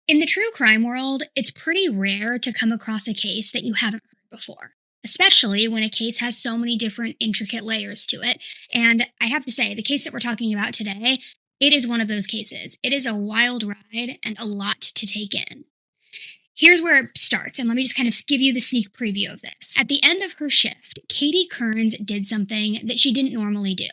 In the true crime world, it's pretty rare to come across a case that you haven't heard before, especially when a case has so many different intricate layers to it. And I have to say, the case that we're talking about today, it is one of those cases. It is a wild ride and a lot to take in. Here's where it starts, and let me just kind of give you the sneak preview of this. At the end of her shift, Katie Kearns did something that she didn't normally do.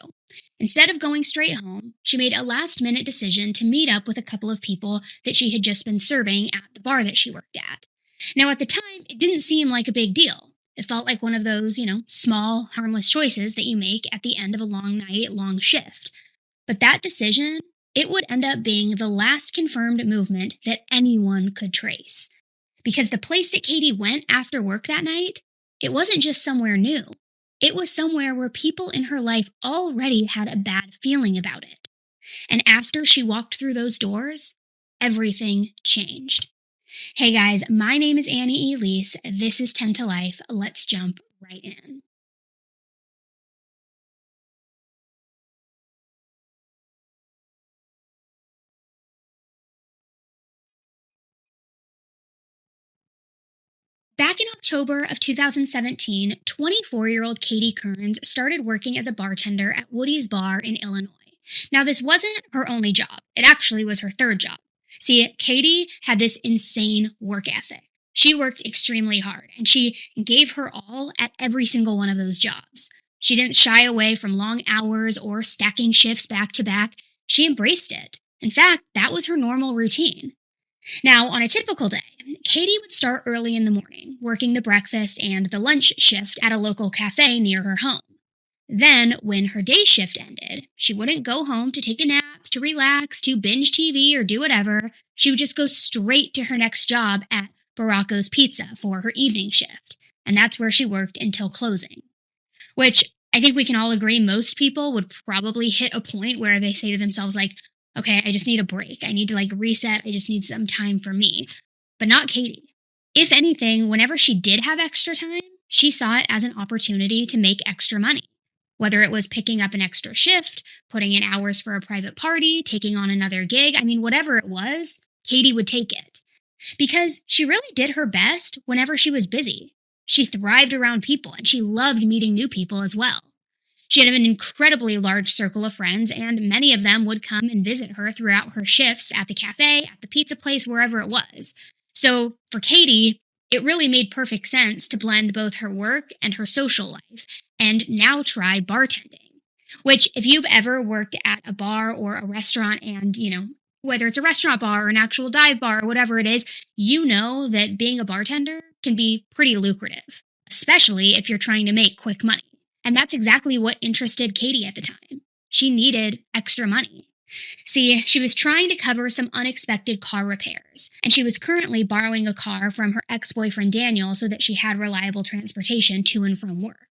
Instead of going straight home, she made a last minute decision to meet up with a couple of people that she had just been serving at the bar that she worked at. Now, at the time, it didn't seem like a big deal. It felt like one of those, small, harmless choices that you make at the end of a long night, long shift. But that decision, it would end up being the last confirmed movement that anyone could trace. Because the place that Katie went after work that night, it wasn't just somewhere new. It was somewhere where people in her life already had a bad feeling about it. And after she walked through those doors, everything changed. Hey guys, my name is Annie Elise. This is 10 to Life. Let's jump right in. Back in October of 2017, 24-year-old Katie Kearns started working as a bartender at Woody's Bar in Illinois. Now, this wasn't her only job. It actually was her third job. See, Katie had this insane work ethic. She worked extremely hard, and she gave her all at every single one of those jobs. She didn't shy away from long hours or stacking shifts back to back. She embraced it. In fact, that was her normal routine. Now, on a typical day, Katie would start early in the morning, working the breakfast and the lunch shift at a local cafe near her home. Then, when her day shift ended, she wouldn't go home to take a nap, to relax, to binge TV, or do whatever. She would just go straight to her next job at Baracco's Pizza for her evening shift. And that's where she worked until closing. Which I think we can all agree most people would probably hit a point where they say to themselves, like, okay, I just need a break. I need to reset. I just need some time for me. But not Katie. If anything, whenever she did have extra time, she saw it as an opportunity to make extra money. Whether it was picking up an extra shift, putting in hours for a private party, taking on another gig, whatever it was, Katie would take it. Because she really did her best whenever she was busy. She thrived around people and she loved meeting new people as well. She had an incredibly large circle of friends, and many of them would come and visit her throughout her shifts at the cafe, at the pizza place, wherever it was. So for Katie, it really made perfect sense to blend both her work and her social life, and now try bartending. Which, if you've ever worked at a bar or a restaurant and, whether it's a restaurant bar or an actual dive bar or whatever it is, you know that being a bartender can be pretty lucrative, especially if you're trying to make quick money. And that's exactly what interested Katie at the time. She needed extra money. See, she was trying to cover some unexpected car repairs, and she was currently borrowing a car from her ex-boyfriend Daniel so that she had reliable transportation to and from work.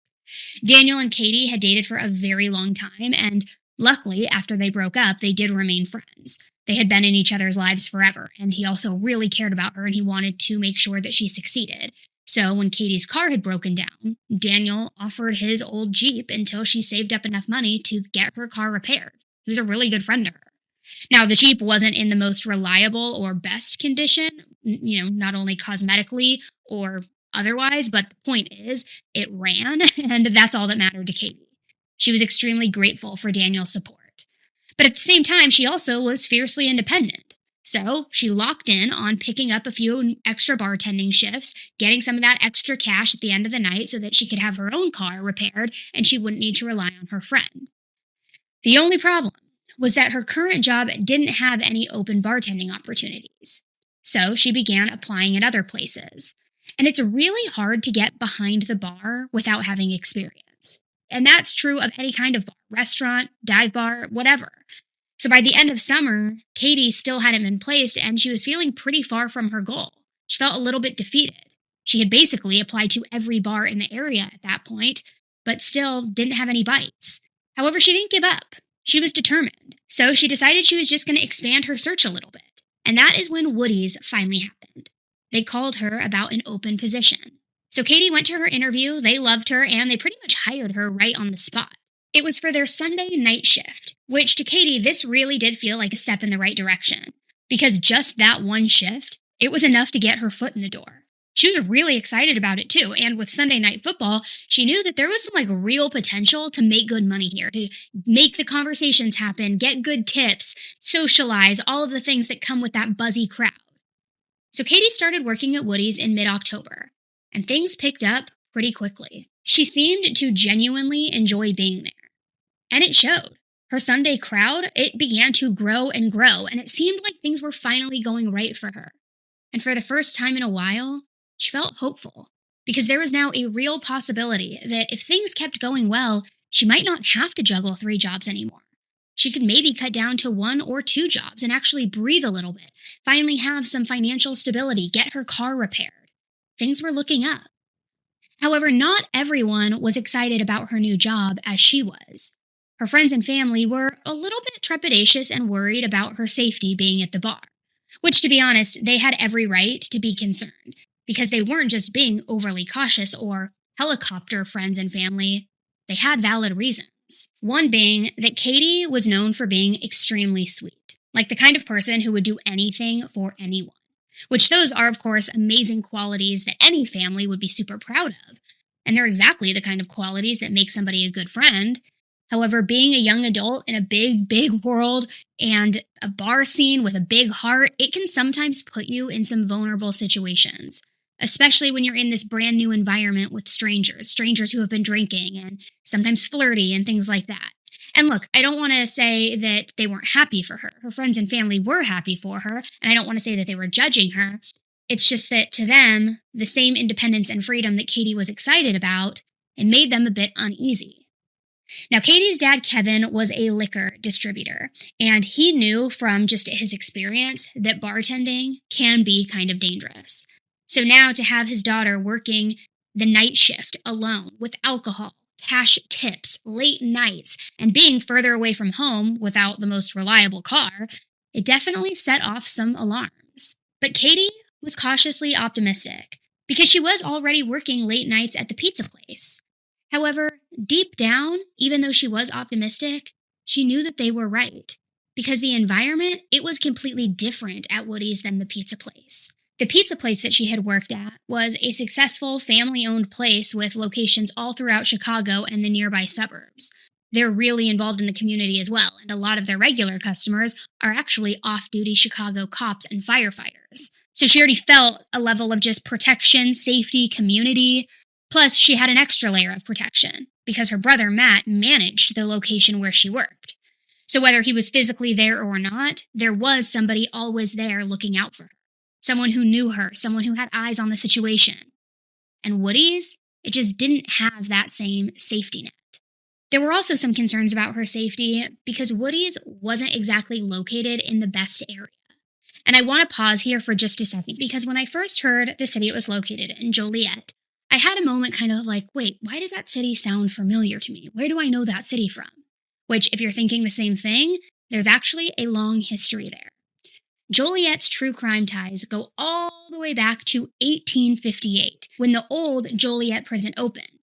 Daniel and Katie had dated for a very long time, and luckily, after they broke up, they did remain friends. They had been in each other's lives forever, and he also really cared about her and he wanted to make sure that she succeeded. So when Katie's car had broken down, Daniel offered his old Jeep until she saved up enough money to get her car repaired. He was a really good friend to her. Now, the Jeep wasn't in the most reliable or best condition, not only cosmetically or otherwise, but the point is, it ran, and that's all that mattered to Katie. She was extremely grateful for Daniel's support. But at the same time, she also was fiercely independent. So she locked in on picking up a few extra bartending shifts, getting some of that extra cash at the end of the night so that she could have her own car repaired and she wouldn't need to rely on her friend. The only problem was that her current job didn't have any open bartending opportunities. So she began applying at other places. And it's really hard to get behind the bar without having experience. And that's true of any kind of bar, restaurant, dive bar, whatever. So by the end of summer, Katie still hadn't been placed and she was feeling pretty far from her goal. She felt a little bit defeated. She had basically applied to every bar in the area at that point, but still didn't have any bites. However, she didn't give up. She was determined. So she decided she was just going to expand her search a little bit. And that is when Woody's finally happened. They called her about an open position. So Katie went to her interview, they loved her, and they pretty much hired her right on the spot. It was for their Sunday night shift, which to Katie, this really did feel like a step in the right direction. because just that one shift, it was enough to get her foot in the door. She was really excited about it too, and with Sunday Night Football, she knew that there was some real potential to make good money here, to make the conversations happen, get good tips, socialize, all of the things that come with that buzzy crowd. So Katie started working at Woody's in mid-October, and things picked up pretty quickly. She seemed to genuinely enjoy being there, and it showed. Her Sunday crowd, it began to grow and grow, and it seemed like things were finally going right for her. And for the first time in a while, she felt hopeful, because there was now a real possibility that if things kept going well, she might not have to juggle 3 jobs anymore. She could maybe cut down to 1 or 2 jobs and actually breathe a little bit, finally have some financial stability, get her car repaired. Things were looking up. However, not everyone was excited about her new job as she was. Her friends and family were a little bit trepidatious and worried about her safety being at the bar, which, to be honest, they had every right to be concerned, because they weren't just being overly cautious or helicopter friends and family. They had valid reasons. One being that Katie was known for being extremely sweet, like the kind of person who would do anything for anyone, which those are, of course, amazing qualities that any family would be super proud of, and they're exactly the kind of qualities that make somebody a good friend. However, being a young adult in a big, big world and a bar scene with a big heart, it can sometimes put you in some vulnerable situations, especially when you're in this brand new environment with strangers who have been drinking and sometimes flirty and things like that. And look, I don't want to say that they weren't happy for her. Her friends and family were happy for her, and I don't want to say that they were judging her. It's just that to them, the same independence and freedom that Katie was excited about, it made them a bit uneasy. Now, Katie's dad, Kevin, was a liquor distributor, and he knew from just his experience that bartending can be kind of dangerous. So now to have his daughter working the night shift alone with alcohol, cash tips, late nights, and being further away from home without the most reliable car, it definitely set off some alarms. But Katie was cautiously optimistic, because she was already working late nights at the pizza place. However, deep down, even though she was optimistic, she knew that they were right, because the environment, it was completely different at Woody's than the pizza place. The pizza place that she had worked at was a successful family-owned place with locations all throughout Chicago and the nearby suburbs. They're really involved in the community as well, and a lot of their regular customers are actually off-duty Chicago cops and firefighters. So she already felt a level of just protection, safety, community. Plus, she had an extra layer of protection, because her brother Matt managed the location where she worked. So whether he was physically there or not, there was somebody always there looking out for her. Someone who knew her, someone who had eyes on the situation. And Woody's, it just didn't have that same safety net. There were also some concerns about her safety, because Woody's wasn't exactly located in the best area. And I want to pause here for just a second, because when I first heard the city it was located in, Joliet, I had a moment kind of like, wait, why does that city sound familiar to me? Where do I know that city from? Which, if you're thinking the same thing, there's actually a long history there. Joliet's true crime ties go all the way back to 1858, when the old Joliet prison opened.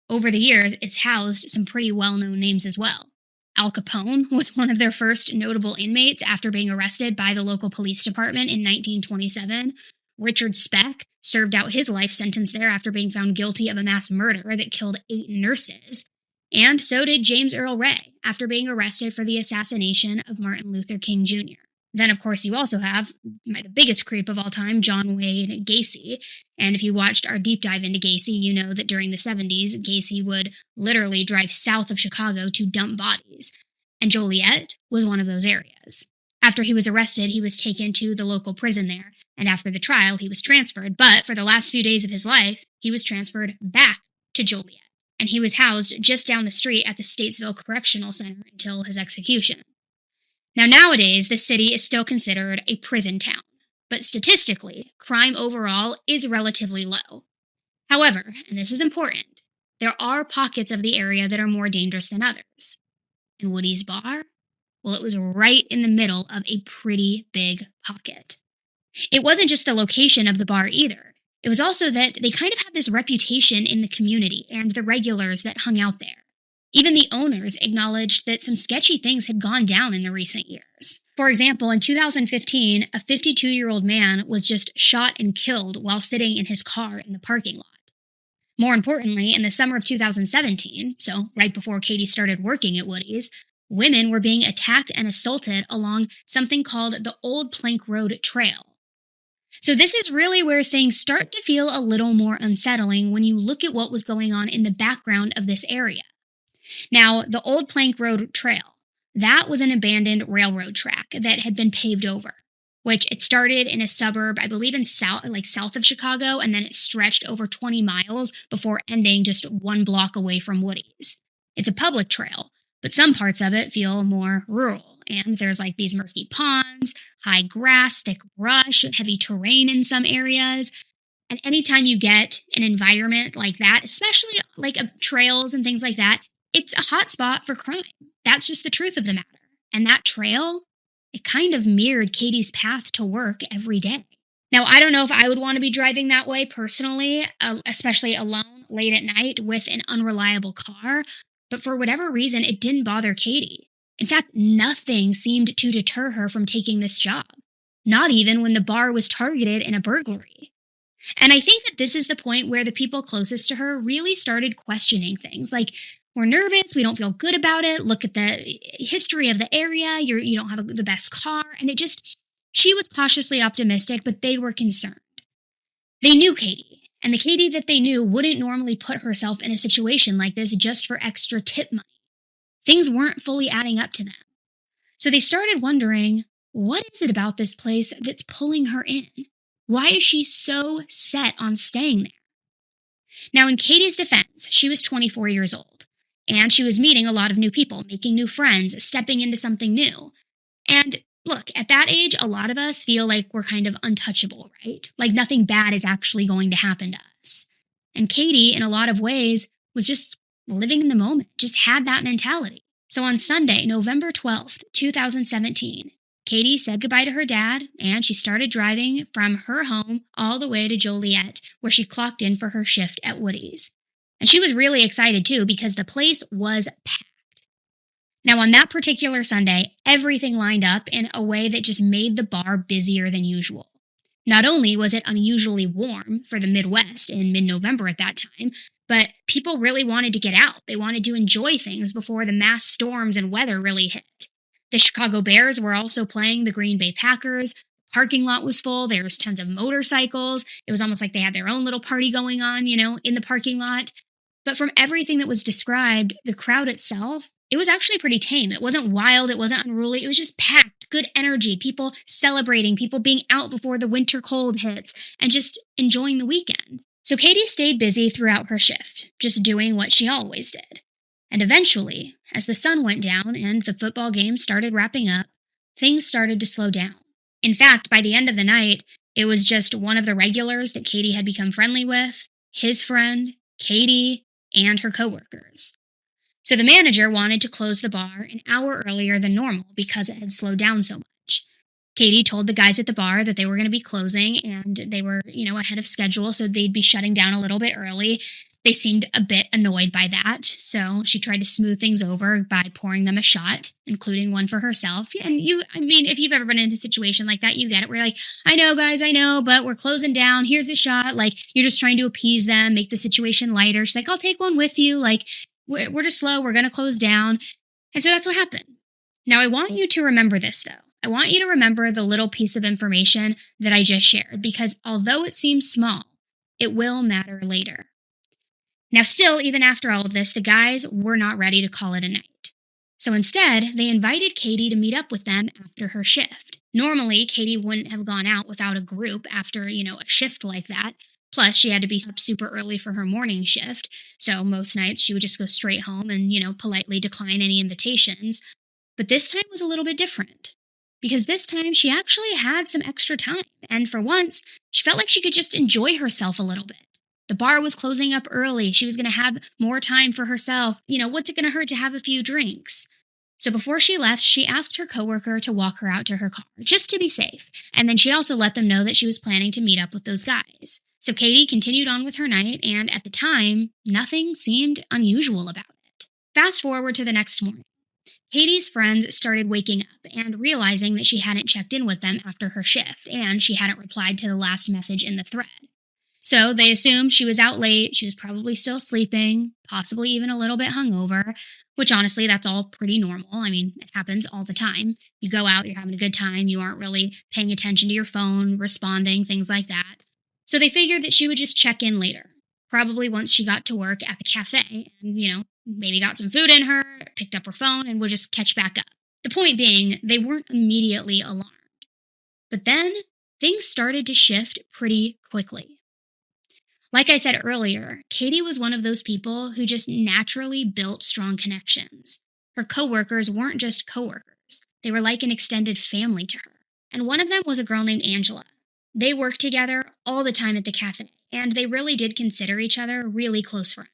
Over the years, it's housed some pretty well-known names as well. Al Capone was one of their first notable inmates after being arrested by the local police department in 1927. Richard Speck served out his life sentence there after being found guilty of a mass murder that killed 8 nurses. And so did James Earl Ray after being arrested for the assassination of Martin Luther King Jr. Then, of course, you also have the biggest creep of all time, John Wayne Gacy. And if you watched our deep dive into Gacy, you know that during the 70s, Gacy would literally drive south of Chicago to dump bodies. And Joliet was one of those areas. After he was arrested, he was taken to the local prison there, and after the trial, he was transferred. But for the last few days of his life, he was transferred back to Joliet, and he was housed just down the street at the Statesville Correctional Center until his execution. Now, nowadays, the city is still considered a prison town, but statistically, crime overall is relatively low. However, and this is important, there are pockets of the area that are more dangerous than others. And Woody's Bar? Well, it was right in the middle of a pretty big pocket. It wasn't just the location of the bar either. It was also that they kind of had this reputation in the community and the regulars that hung out there. Even the owners acknowledged that some sketchy things had gone down in the recent years. For example, in 2015, a 52-year-old man was just shot and killed while sitting in his car in the parking lot. More importantly, in the summer of 2017, so right before Katie started working at Woody's, women were being attacked and assaulted along something called the Old Plank Road Trail. So this is really where things start to feel a little more unsettling when you look at what was going on in the background of this area. Now, the Old Plank Road Trail, that was an abandoned railroad track that had been paved over, which it started in a suburb, I believe in south of Chicago, and then it stretched over 20 miles before ending just 1 block away from Woody's. It's a public trail, but some parts of it feel more rural, and there's like these murky ponds, high grass, thick brush, heavy terrain in some areas. And anytime you get an environment like that, especially like trails and things like that, it's a hot spot for crime. That's just the truth of the matter. And that trail, it kind of mirrored Katie's path to work every day. Now, I don't know if I would want to be driving that way personally, especially alone late at night with an unreliable car, but for whatever reason, it didn't bother Katie. In fact, nothing seemed to deter her from taking this job, not even when the bar was targeted in a burglary. And I think that this is the point where the people closest to her really started questioning things like, we're nervous, we don't feel good about it, look at the history of the area, you don't have the best car, and she was cautiously optimistic, but they were concerned. They knew Katie, and the Katie that they knew wouldn't normally put herself in a situation like this just for extra tip money. Things weren't fully adding up to them. So they started wondering, what is it about this place that's pulling her in? Why is she so set on staying there? Now, in Katie's defense, she was 24 years old, and she was meeting a lot of new people, making new friends, stepping into something new. And look, at that age, a lot of us feel like we're kind of untouchable, right? Like nothing bad is actually going to happen to us. And Katie, in a lot of ways, was just living in the moment, just had that mentality. So on Sunday, November 12th, 2017, Katie said goodbye to her dad, and she started driving from her home all the way to Joliet, where she clocked in for her shift at Woody's. And she was really excited too, because the place was packed. Now, on that particular Sunday, everything lined up in a way that just made the bar busier than usual. Not only was it unusually warm for the Midwest in mid-November at that time, but people really wanted to get out. They wanted to enjoy things before the mass storms and weather really hit. The Chicago Bears were also playing the Green Bay Packers. The parking lot was full. There was tons of motorcycles. It was almost like they had their own little party going on, in the parking lot. But from everything that was described, the crowd itself, it was actually pretty tame. It wasn't wild. It wasn't unruly. It was just packed, good energy, people celebrating, people being out before the winter cold hits, and just enjoying the weekend. So Katie stayed busy throughout her shift, just doing what she always did. And eventually, as the sun went down and the football game started wrapping up, things started to slow down. In fact, by the end of the night, it was just one of the regulars that Katie had become friendly with, his friend, Katie, and her coworkers. So the manager wanted to close the bar an hour earlier than normal because it had slowed down so much. Katie told the guys at the bar that they were going to be closing and they were, ahead of schedule, so they'd be shutting down a little bit early. They seemed a bit annoyed by that, so she tried to smooth things over by pouring them a shot, including one for herself. And if you've ever been in a situation like that, you get it. We're like, I know, guys, I know, but we're closing down. Here's a shot. Like, you're just trying to appease them, make the situation lighter. She's like, I'll take one with you. Like, we're just slow. We're going to close down. And so that's what happened. Now, I want you to remember this, though. I want you to remember the little piece of information that I just shared, because although it seems small, it will matter later. Now, still, even after all of this, the guys were not ready to call it a night. So instead, they invited Katie to meet up with them after her shift. Normally, Katie wouldn't have gone out without a group after, a shift like that. Plus, she had to be up super early for her morning shift. So most nights, she would just go straight home and, politely decline any invitations. But this time was a little bit different, because this time she actually had some extra time. And for once, she felt like she could just enjoy herself a little bit. The bar was closing up early. She was going to have more time for herself. What's it going to hurt to have a few drinks? So before she left, she asked her coworker to walk her out to her car, just to be safe. And then she also let them know that she was planning to meet up with those guys. So Katie continued on with her night, and at the time, nothing seemed unusual about it. Fast forward to the next morning. Katie's friends started waking up and realizing that she hadn't checked in with them after her shift, and she hadn't replied to the last message in the thread. So they assumed she was out late, she was probably still sleeping, possibly even a little bit hungover, which honestly, that's all pretty normal. I mean, it happens all the time. You go out, you're having a good time, you aren't really paying attention to your phone, responding, things like that. So they figured that she would just check in later, probably once she got to work at the cafe and, maybe got some food in her, picked up her phone, and would just catch back up. The point being, they weren't immediately alarmed. But then things started to shift pretty quickly. Like I said earlier, Katie was one of those people who just naturally built strong connections. Her coworkers weren't just coworkers, they were like an extended family to her. And one of them was a girl named Angela. They worked together all the time at the cafe, and they really did consider each other really close friends.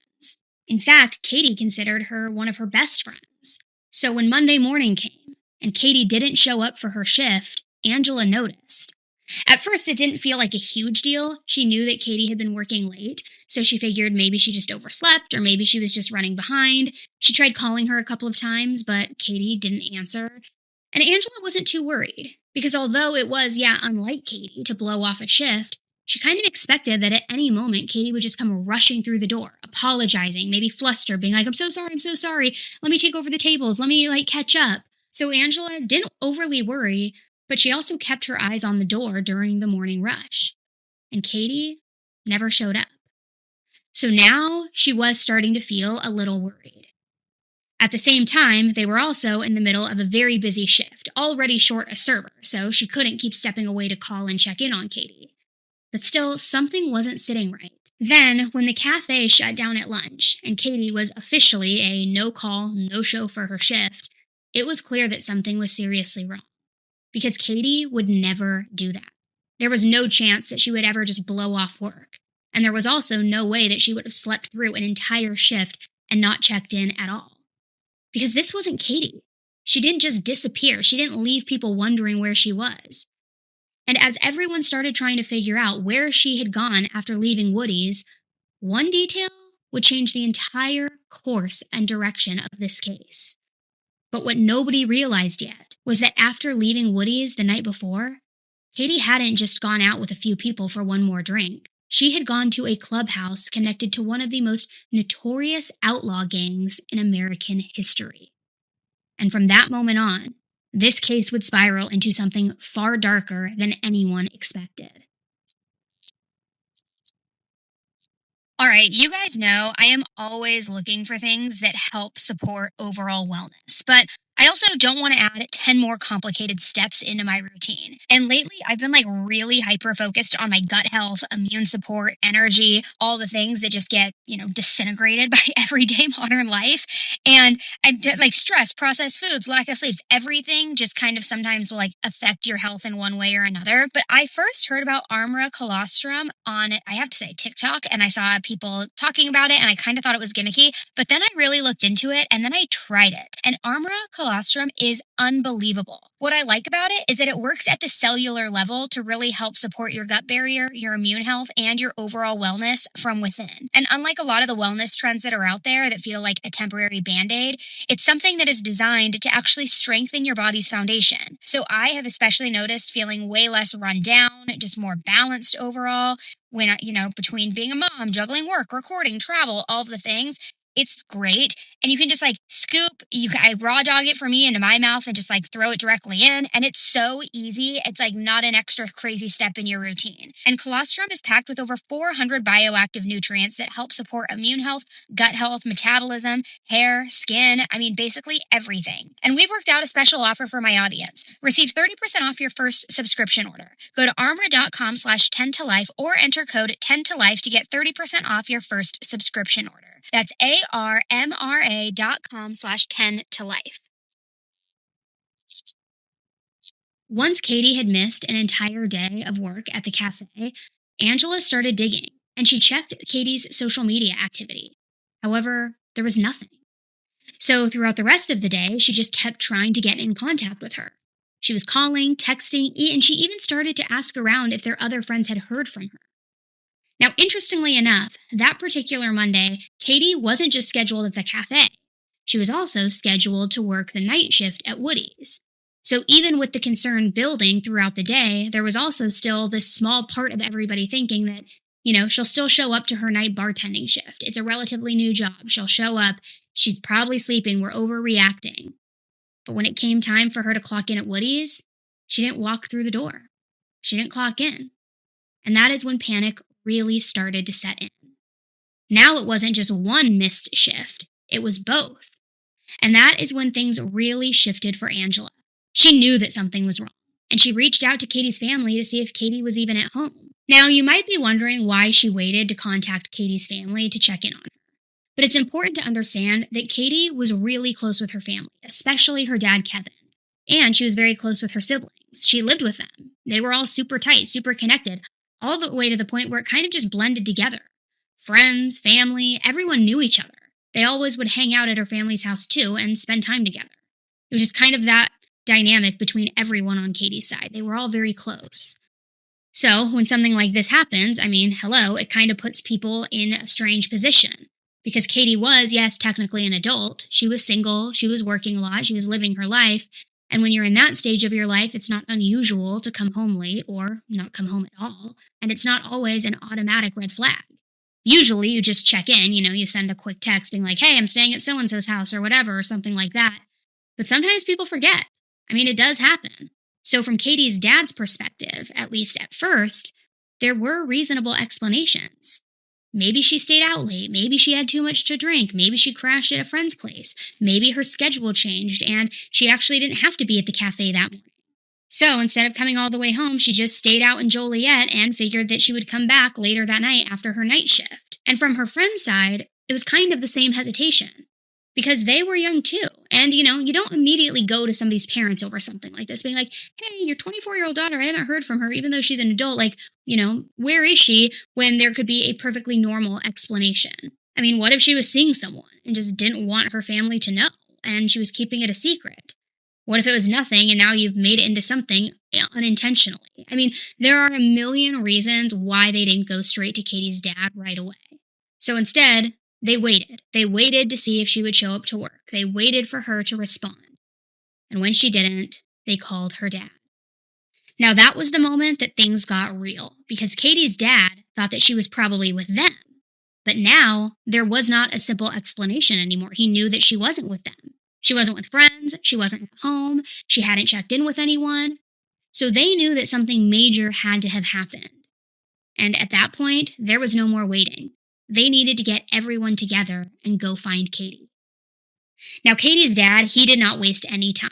In fact, Katie considered her one of her best friends. So when Monday morning came, and Katie didn't show up for her shift, Angela noticed. At first, it didn't feel like a huge deal. She knew that Katie had been working late, so she figured maybe she just overslept or maybe she was just running behind. She tried calling her a couple of times, but Katie didn't answer. And Angela wasn't too worried, because although it was, unlike Katie to blow off a shift, she kind of expected that at any moment Katie would just come rushing through the door, apologizing, maybe flustered, being like, I'm so sorry. Let me take over the tables. Let me, catch up. So Angela didn't overly worry, but she also kept her eyes on the door during the morning rush. And Katie never showed up. So now she was starting to feel a little worried. At the same time, they were also in the middle of a very busy shift, already short a server, so she couldn't keep stepping away to call and check in on Katie. But still, something wasn't sitting right. Then, when the cafe shut down at lunch, and Katie was officially a no-call, no-show for her shift, it was clear that something was seriously wrong. Because Katie would never do that. There was no chance that she would ever just blow off work. And there was also no way that she would have slept through an entire shift and not checked in at all. Because this wasn't Katie. She didn't just disappear. She didn't leave people wondering where she was. And as everyone started trying to figure out where she had gone after leaving Woody's, one detail would change the entire course and direction of this case. But what nobody realized yet was that after leaving Woody's the night before, Katie hadn't just gone out with a few people for one more drink. She had gone to a clubhouse connected to one of the most notorious outlaw gangs in American history. And from that moment on, this case would spiral into something far darker than anyone expected. All right, you guys know I am always looking for things that help support overall wellness, but I also don't want to add 10 more complicated steps into my routine. And lately, I've been really hyper focused on my gut health, immune support, energy, all the things that just get, disintegrated by everyday modern life. And I'm stress, processed foods, lack of sleeps, everything just kind of sometimes will affect your health in one way or another. But I first heard about Armra colostrum on, I have to say, TikTok, and I saw people talking about it and I kind of thought it was gimmicky. But then I really looked into it and then I tried it. And Armra colostrum is unbelievable. What I like about it is that it works at the cellular level to really help support your gut barrier, your immune health, and your overall wellness from within. And unlike a lot of the wellness trends that are out there that feel like a temporary band-aid, it's something that is designed to actually strengthen your body's foundation. So I have especially noticed feeling way less run down, just more balanced overall when, between being a mom, juggling work, recording, travel, all of the things. It's great. And you can just scoop, I raw dog it for me into my mouth and just throw it directly in. And it's so easy. It's not an extra crazy step in your routine. And colostrum is packed with over 400 bioactive nutrients that help support immune health, gut health, metabolism, hair, skin. Basically everything. And we've worked out a special offer for my audience. Receive 30% off your first subscription order. Go to armra.com/10tolife or enter code 10tolife to get 30% off your first subscription order. That's armra.com/10tolife. Once Katie had missed an entire day of work at the cafe, Angela started digging, and she checked Katie's social media activity. However, there was nothing. So throughout the rest of the day, she just kept trying to get in contact with her. She was calling, texting, and she even started to ask around if their other friends had heard from her. Now, interestingly enough, that particular Monday, Katie wasn't just scheduled at the cafe. she was also scheduled to work the night shift at Woody's. So even with the concern building throughout the day, there was also still this small part of everybody thinking that, she'll still show up to her night bartending shift. It's a relatively new job. She'll show up. She's probably sleeping. We're overreacting. But when it came time for her to clock in at Woody's, she didn't walk through the door. She didn't clock in. And that is when panic really started to set in. Now it wasn't just one missed shift, it was both. And that is when things really shifted for Angela. She knew that something was wrong, and she reached out to Katie's family to see if Katie was even at home. Now, you might be wondering why she waited to contact Katie's family to check in on her. But it's important to understand that Katie was really close with her family, especially her dad, Kevin. And she was very close with her siblings. She lived with them. They were all super tight, super connected, all the way to the point where it kind of just blended together. Friends, family, everyone knew each other. They always would hang out at her family's house too and spend time together. It was just kind of that dynamic between everyone on Katie's side. They were all very close. So when something like this happens, hello, it kind of puts people in a strange position. Because Katie was, yes, technically an adult. She was single, she was working a lot, she was living her life. And when you're in that stage of your life, it's not unusual to come home late or not come home at all. And it's not always an automatic red flag. Usually you just check in, you send a quick text being like, hey, I'm staying at so-and-so's house or whatever, or something like that. But sometimes people forget. It does happen. So from Katie's dad's perspective, at least at first, there were reasonable explanations. Maybe she stayed out late. Maybe she had too much to drink. Maybe she crashed at a friend's place. Maybe her schedule changed and she actually didn't have to be at the cafe that morning. So instead of coming all the way home, she just stayed out in Joliet and figured that she would come back later that night after her night shift. And from her friend's side, it was kind of the same hesitation. Because they were young too. And, you don't immediately go to somebody's parents over something like this, being like, hey, your 24-year-old daughter, I haven't heard from her, even though she's an adult. Where is she, when there could be a perfectly normal explanation? What if she was seeing someone and just didn't want her family to know, and she was keeping it a secret? What if it was nothing and now you've made it into something unintentionally? There are a million reasons why they didn't go straight to Katie's dad right away. So instead, they waited. They waited to see if she would show up to work. They waited for her to respond. And when she didn't, they called her dad. Now that was the moment that things got real, because Katie's dad thought that she was probably with them. But now, there was not a simple explanation anymore. He knew that she wasn't with them. She wasn't with friends, she wasn't at home, she hadn't checked in with anyone. So they knew that something major had to have happened. And at that point, there was no more waiting. They needed to get everyone together and go find Katie. Now, Katie's dad, he did not waste any time.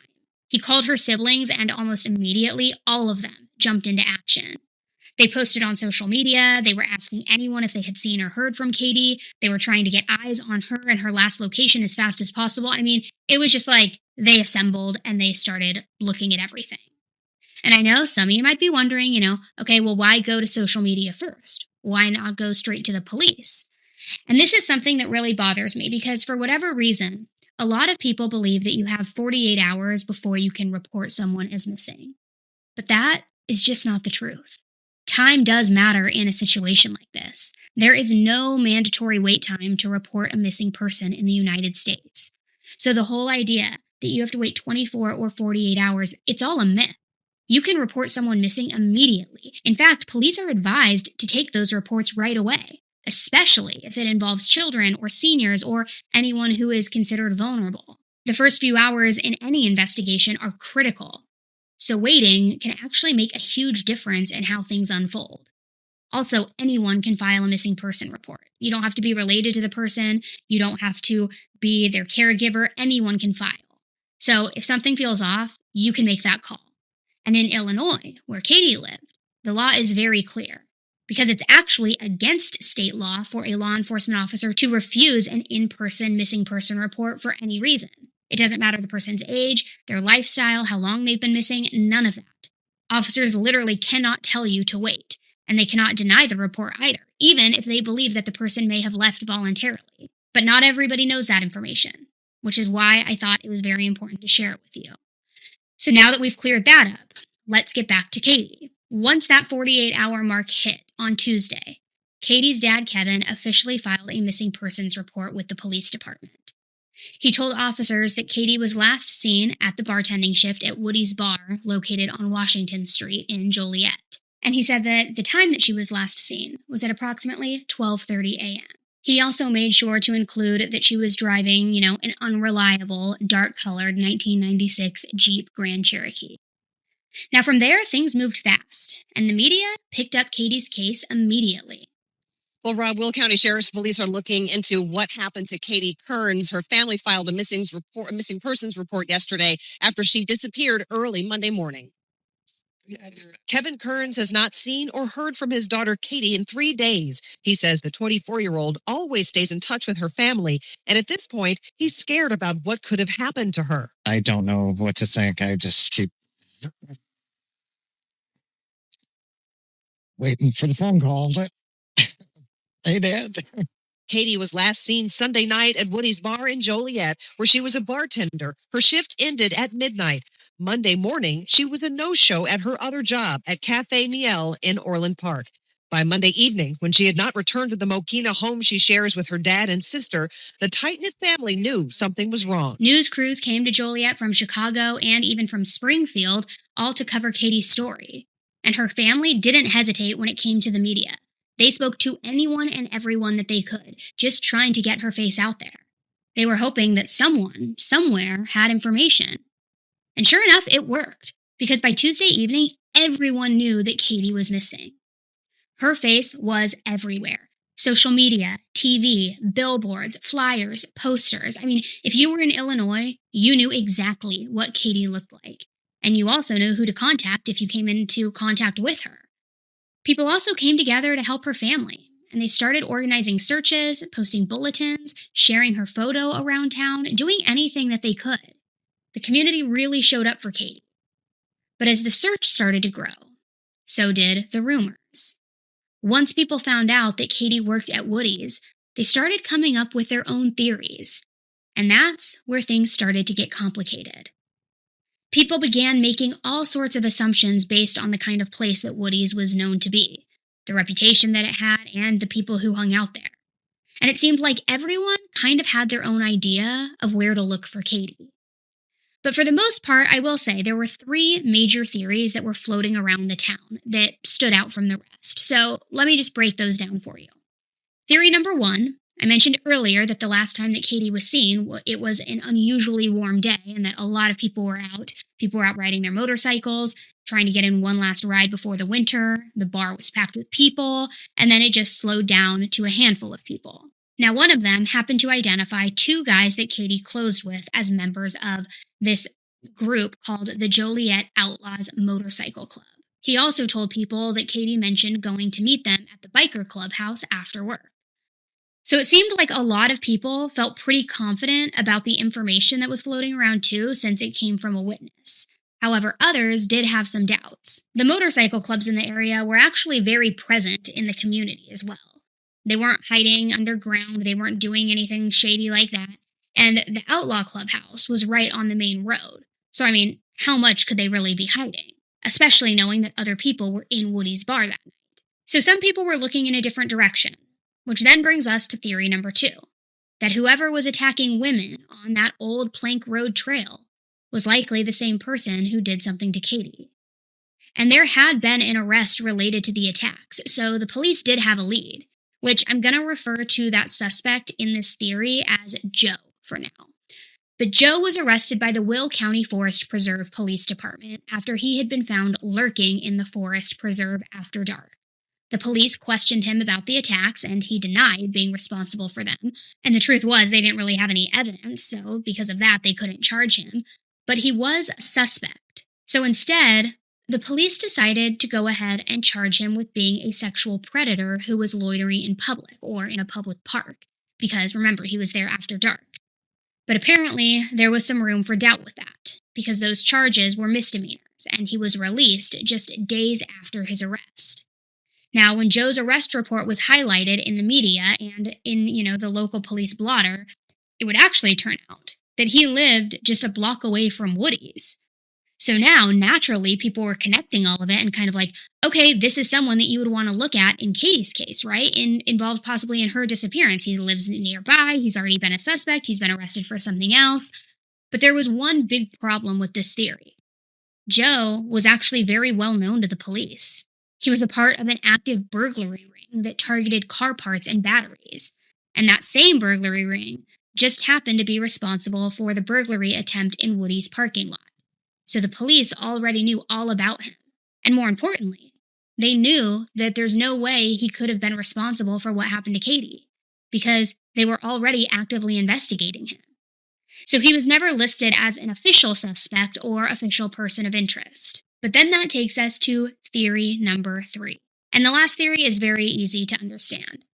He called her siblings, and almost immediately, all of them jumped into action. They posted on social media. They were asking anyone if they had seen or heard from Katie. They were trying to get eyes on her and her last location as fast as possible. It was just like they assembled and they started looking at everything. And I know some of you might be wondering, okay, well, why go to social media first? Why not go straight to the police? And this is something that really bothers me because for whatever reason, a lot of people believe that you have 48 hours before you can report someone as missing. But that is just not the truth. Time does matter in a situation like this. There is no mandatory wait time to report a missing person in the United States. So the whole idea that you have to wait 24 or 48 hours, it's all a myth. You can report someone missing immediately. In fact, police are advised to take those reports right away, especially if it involves children or seniors or anyone who is considered vulnerable. The first few hours in any investigation are critical. So waiting can actually make a huge difference in how things unfold. Also, anyone can file a missing person report. You don't have to be related to the person. You don't have to be their caregiver. Anyone can file. So if something feels off, you can make that call. And in Illinois, where Katie lived, the law is very clear because it's actually against state law for a law enforcement officer to refuse an in-person missing person report for any reason. It doesn't matter the person's age, their lifestyle, how long they've been missing, none of that. Officers literally cannot tell you to wait, and they cannot deny the report either, even if they believe that the person may have left voluntarily. But not everybody knows that information, which is why I thought it was very important to share it with you. So now that we've cleared that up, let's get back to Katie. Once that 48-hour mark hit on Tuesday, Katie's dad, Kevin, officially filed a missing persons report with the police department. He told officers that Katie was last seen at the bartending shift at Woody's Bar, located on Washington Street in Joliet. And he said that the time that she was last seen was at approximately 12:30 a.m. He also made sure to include that she was driving, an unreliable, dark-colored 1996 Jeep Grand Cherokee. Now, from there, things moved fast, and the media picked up Katie's case immediately. Well, Rob, Will County Sheriff's Police are looking into what happened to Katie Kearns. Her family filed a missing persons report yesterday after she disappeared early Monday morning. Kevin Kearns has not seen or heard from his daughter Katie in 3 days. He says the 24-year-old always stays in touch with her family, and at this point, he's scared about what could have happened to her. I don't know what to think. I just keep waiting for the phone call. But hey, Dad. Katie was last seen Sunday night at Woody's Bar in Joliet, where she was a bartender. Her shift ended at midnight. Monday morning, she was a no-show at her other job at Cafe Miel in Orland Park. By Monday evening, when she had not returned to the Mokina home she shares with her dad and sister, the tight-knit family knew something was wrong. News crews came to Joliet from Chicago and even from Springfield, all to cover Katie's story. And her family didn't hesitate when it came to the media. They spoke to anyone and everyone that they could, just trying to get her face out there. They were hoping that someone, somewhere, had information. And sure enough, it worked, because by Tuesday evening, everyone knew that Katie was missing. Her face was everywhere. Social media, TV, billboards, flyers, posters. I mean, if you were in Illinois, you knew exactly what Katie looked like. And you also knew who to contact if you came into contact with her. People also came together to help her family, and they started organizing searches, posting bulletins, sharing her photo around town, doing anything that they could. The community really showed up for Katie. But as the search started to grow, so did the rumors. Once people found out that Katie worked at Woody's, they started coming up with their own theories. And that's where things started to get complicated. People began making all sorts of assumptions based on the kind of place that Woody's was known to be, the reputation that it had, and the people who hung out there. And it seemed like everyone kind of had their own idea of where to look for Katie. But for the most part, I will say there were 3 major theories that were floating around the town that stood out from the rest. So let me just break those down for you. Theory number 1, I mentioned earlier that the last time that Katie was seen, it was an unusually warm day and that a lot of people were out. People were out riding their motorcycles, trying to get in one last ride before the winter. The bar was packed with people, and then it just slowed down to a handful of people. Now, one of them happened to identify 2 guys that Katie closed with as members of this group called the Joliet Outlaws Motorcycle Club. He also told people that Katie mentioned going to meet them at the biker clubhouse after work. So it seemed like a lot of people felt pretty confident about the information that was floating around too, since it came from a witness. However, others did have some doubts. The motorcycle clubs in the area were actually very present in the community as well. They weren't hiding underground, they weren't doing anything shady like that, and the Outlaw Clubhouse was right on the main road. So I mean, how much could they really be hiding? Especially knowing that other people were in Woody's Bar that night. So some people were looking in a different direction. Which then brings us to theory number 2, that whoever was attacking women on that old plank road trail was likely the same person who did something to Katie. And there had been an arrest related to the attacks, so the police did have a lead, which I'm going to refer to that suspect in this theory as Joe for now. But Joe was arrested by the Will County Forest Preserve Police Department after he had been found lurking in the forest preserve after dark. The police questioned him about the attacks, and he denied being responsible for them. And the truth was, they didn't really have any evidence, so because of that, they couldn't charge him. But he was a suspect. So instead, the police decided to go ahead and charge him with being a sexual predator who was loitering in public, or in a public park. Because, remember, he was there after dark. But apparently, there was some room for doubt with that, because those charges were misdemeanors, and he was released just days after his arrest. Now, when Joe's arrest report was highlighted in the media and in, the local police blotter, it would actually turn out that he lived just a block away from Woody's. So now, naturally, people were connecting all of it and kind of like, okay, this is someone that you would want to look at in Katie's case, right? Involved possibly in her disappearance. He lives nearby. He's already been a suspect. He's been arrested for something else. But there was one big problem with this theory. Joe was actually very well known to the police. He was a part of an active burglary ring that targeted car parts and batteries. And that same burglary ring just happened to be responsible for the burglary attempt in Woody's parking lot. So the police already knew all about him. And more importantly, they knew that there's no way he could have been responsible for what happened to Katie, because they were already actively investigating him. So he was never listed as an official suspect or official person of interest. But then that takes us to theory number 3. And the last theory is very easy to understand.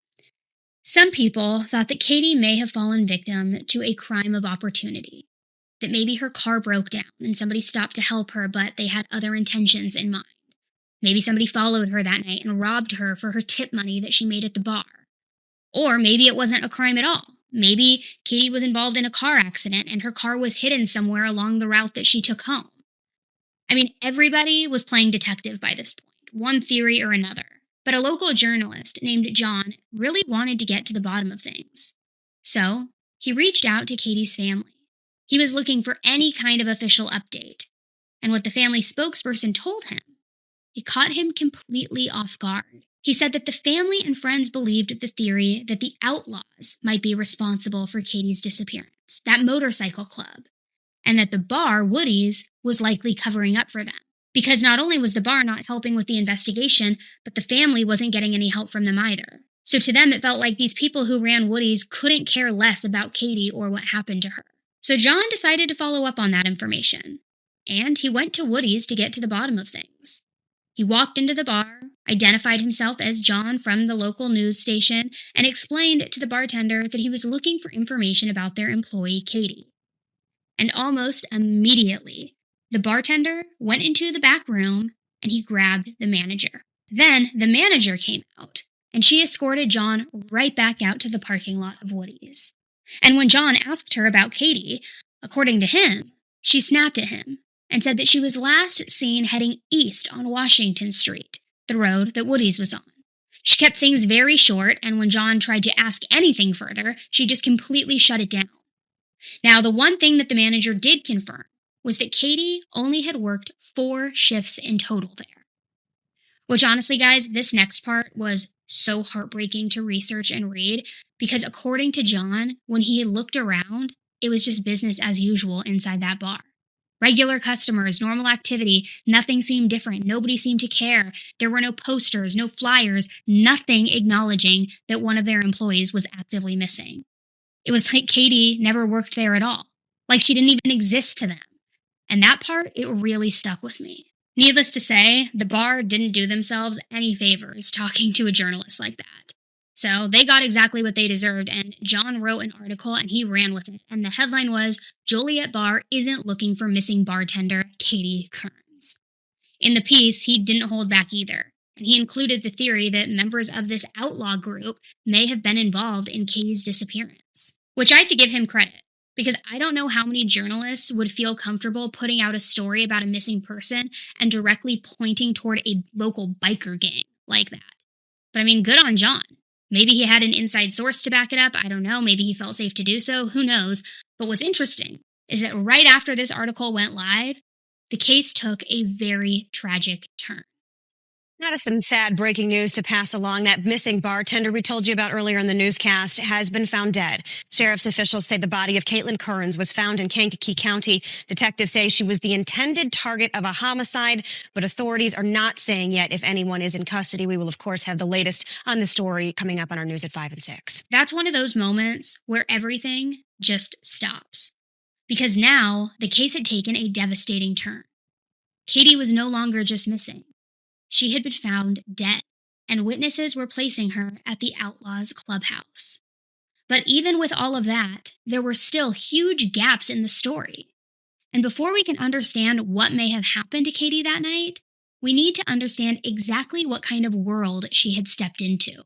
Some people thought that Katie may have fallen victim to a crime of opportunity. That maybe her car broke down and somebody stopped to help her, but they had other intentions in mind. Maybe somebody followed her that night and robbed her for her tip money that she made at the bar. Or maybe it wasn't a crime at all. Maybe Katie was involved in a car accident and her car was hidden somewhere along the route that she took home. I mean, everybody was playing detective by this point, one theory or another. But a local journalist named John really wanted to get to the bottom of things. So he reached out to Katie's family. He was looking for any kind of official update. And what the family spokesperson told him, it caught him completely off guard. He said that the family and friends believed the theory that the Outlaws might be responsible for Katie's disappearance, that motorcycle club, and that the bar, Woody's, was likely covering up for them. Because not only was the bar not helping with the investigation, but the family wasn't getting any help from them either. So to them, it felt like these people who ran Woody's couldn't care less about Katie or what happened to her. So John decided to follow up on that information. And he went to Woody's to get to the bottom of things. He walked into the bar, identified himself as John from the local news station, and explained to the bartender that he was looking for information about their employee, Katie. And almost immediately, the bartender went into the back room and he grabbed the manager. Then the manager came out, and she escorted John right back out to the parking lot of Woody's. And when John asked her about Katie, according to him, she snapped at him and said that she was last seen heading east on Washington Street, the road that Woody's was on. She kept things very short, and when John tried to ask anything further, she just completely shut it down. Now, the one thing that the manager did confirm was that Katie only had worked 4 shifts in total there. Which honestly, guys, this next part was so heartbreaking to research and read, because according to John, when he looked around, it was just business as usual inside that bar. Regular customers, normal activity, nothing seemed different. Nobody seemed to care. There were no posters, no flyers, nothing acknowledging that one of their employees was actively missing. It was like Katie never worked there at all. Like she didn't even exist to them. And that part, it really stuck with me. Needless to say, the bar didn't do themselves any favors talking to a journalist like that. So they got exactly what they deserved, and John wrote an article and he ran with it. And the headline was, Joliet Bar isn't looking for missing bartender Katie Kearns. In the piece, he didn't hold back either. And he included the theory that members of this outlaw group may have been involved in Katie's disappearance. Which I have to give him credit, because I don't know how many journalists would feel comfortable putting out a story about a missing person and directly pointing toward a local biker gang like that. But I mean, good on John. Maybe he had an inside source to back it up. I don't know. Maybe he felt safe to do so. Who knows? But what's interesting is that right after this article went live, the case took a very tragic turn. Now to some sad breaking news to pass along. That missing bartender we told you about earlier in the newscast has been found dead. Sheriff's officials say the body of Caitlin Kearns was found in Kankakee County. Detectives say she was the intended target of a homicide, but authorities are not saying yet if anyone is in custody. We will, of course, have the latest on the story coming up on our news at 5 and 6. That's one of those moments where everything just stops. Because now the case had taken a devastating turn. Katie was no longer just missing. She had been found dead, and witnesses were placing her at the Outlaws clubhouse. But even with all of that, there were still huge gaps in the story. And before we can understand what may have happened to Katie that night, we need to understand exactly what kind of world she had stepped into.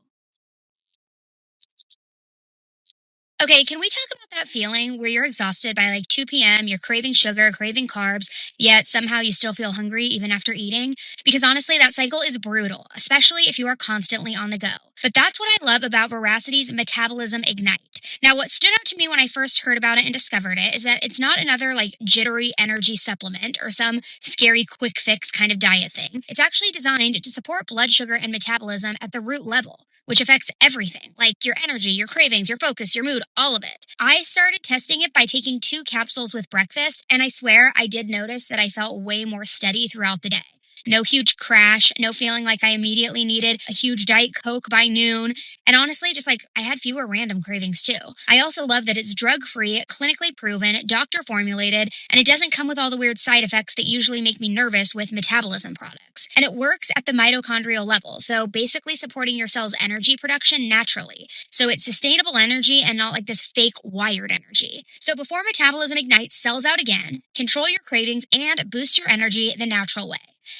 Okay, can we talk about that feeling where you're exhausted by like 2 p.m., you're craving sugar, craving carbs, yet somehow you still feel hungry even after eating? Because honestly, that cycle is brutal, especially if you are constantly on the go. But that's what I love about Veracity's Metabolism Ignite. Now, what stood out to me when I first heard about it and discovered it is that it's not another like jittery energy supplement or some scary quick fix kind of diet thing. It's actually designed to support blood sugar and metabolism at the root level, which affects everything like your energy, your cravings, your focus, your mood, all of it. I started testing it by taking 2 capsules with breakfast, and I swear I did notice that I felt way more steady throughout the day. No huge crash, no feeling like I immediately needed a huge Diet Coke by noon. And honestly, just like I had fewer random cravings too. I also love that it's drug free, clinically proven, doctor formulated, and it doesn't come with all the weird side effects that usually make me nervous with metabolism products. And it works at the mitochondrial level, so basically supporting your cell's energy production naturally. So it's sustainable energy and not like this fake wired energy. So before metabolism ignites, sells out again, control your cravings, and boost your energy the natural way.